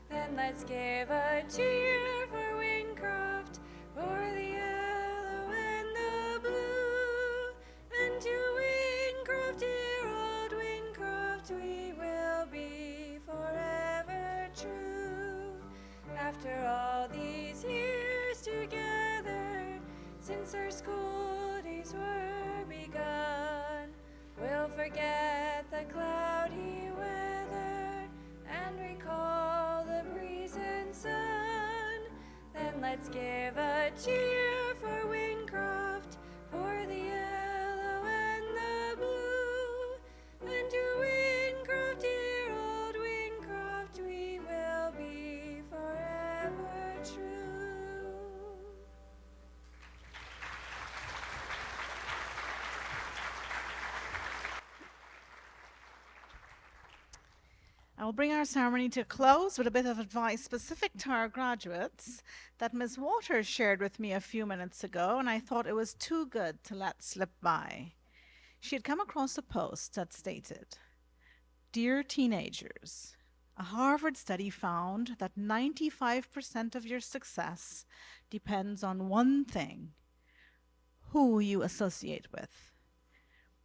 Then let's give a cheer for Wyndcroft, for the yellow and the blue, and to Wyndcroft, dear old Wyndcroft, we will be forever true. After all these years together, since our school days were begun, we'll forget the cloudy weather and recall the breeze and sun. Then let's give a cheer for Wyndcroft, for the yellow and the blue, and to Wyndcroft, dear old Wyndcroft, we will be forever true. I will bring our ceremony to a close with a bit of advice specific to our graduates that Ms. Waters shared with me a few minutes ago, and I thought it was too good to let slip by. She had come across a post that stated, "Dear teenagers, a Harvard study found that 95% of your success depends on one thing: who you associate with.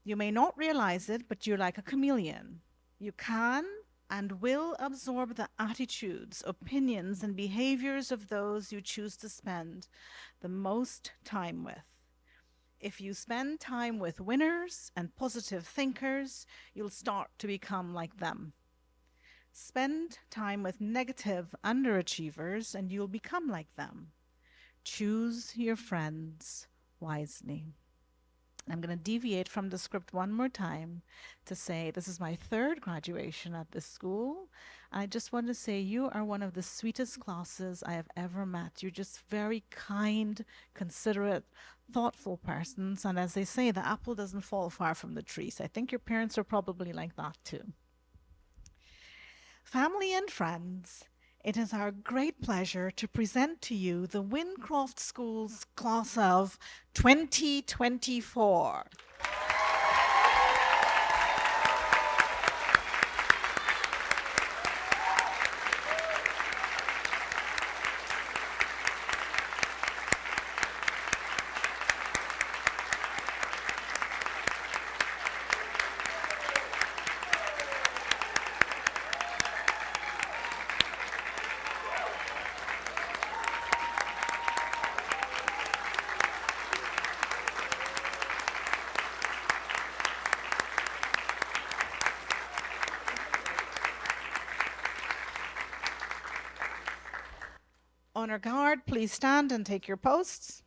You may not realize it, but you're like a chameleon. You can and will absorb the attitudes, opinions, and behaviors of those you choose to spend the most time with. If you spend time with winners and positive thinkers, you'll start to become like them. Spend time with negative underachievers, and you'll become like them. Choose your friends wisely." I'm going to deviate from the script one more time to say this is my third graduation at this school. I just want to say you are one of the sweetest classes I have ever met. You're just very kind, considerate, thoughtful persons. And as they say, the apple doesn't fall far from the tree. So I think your parents are probably like that too. Family and friends, it is our great pleasure to present to you the Wyndcroft School's class of 2024. Honor guard, please stand and take your posts.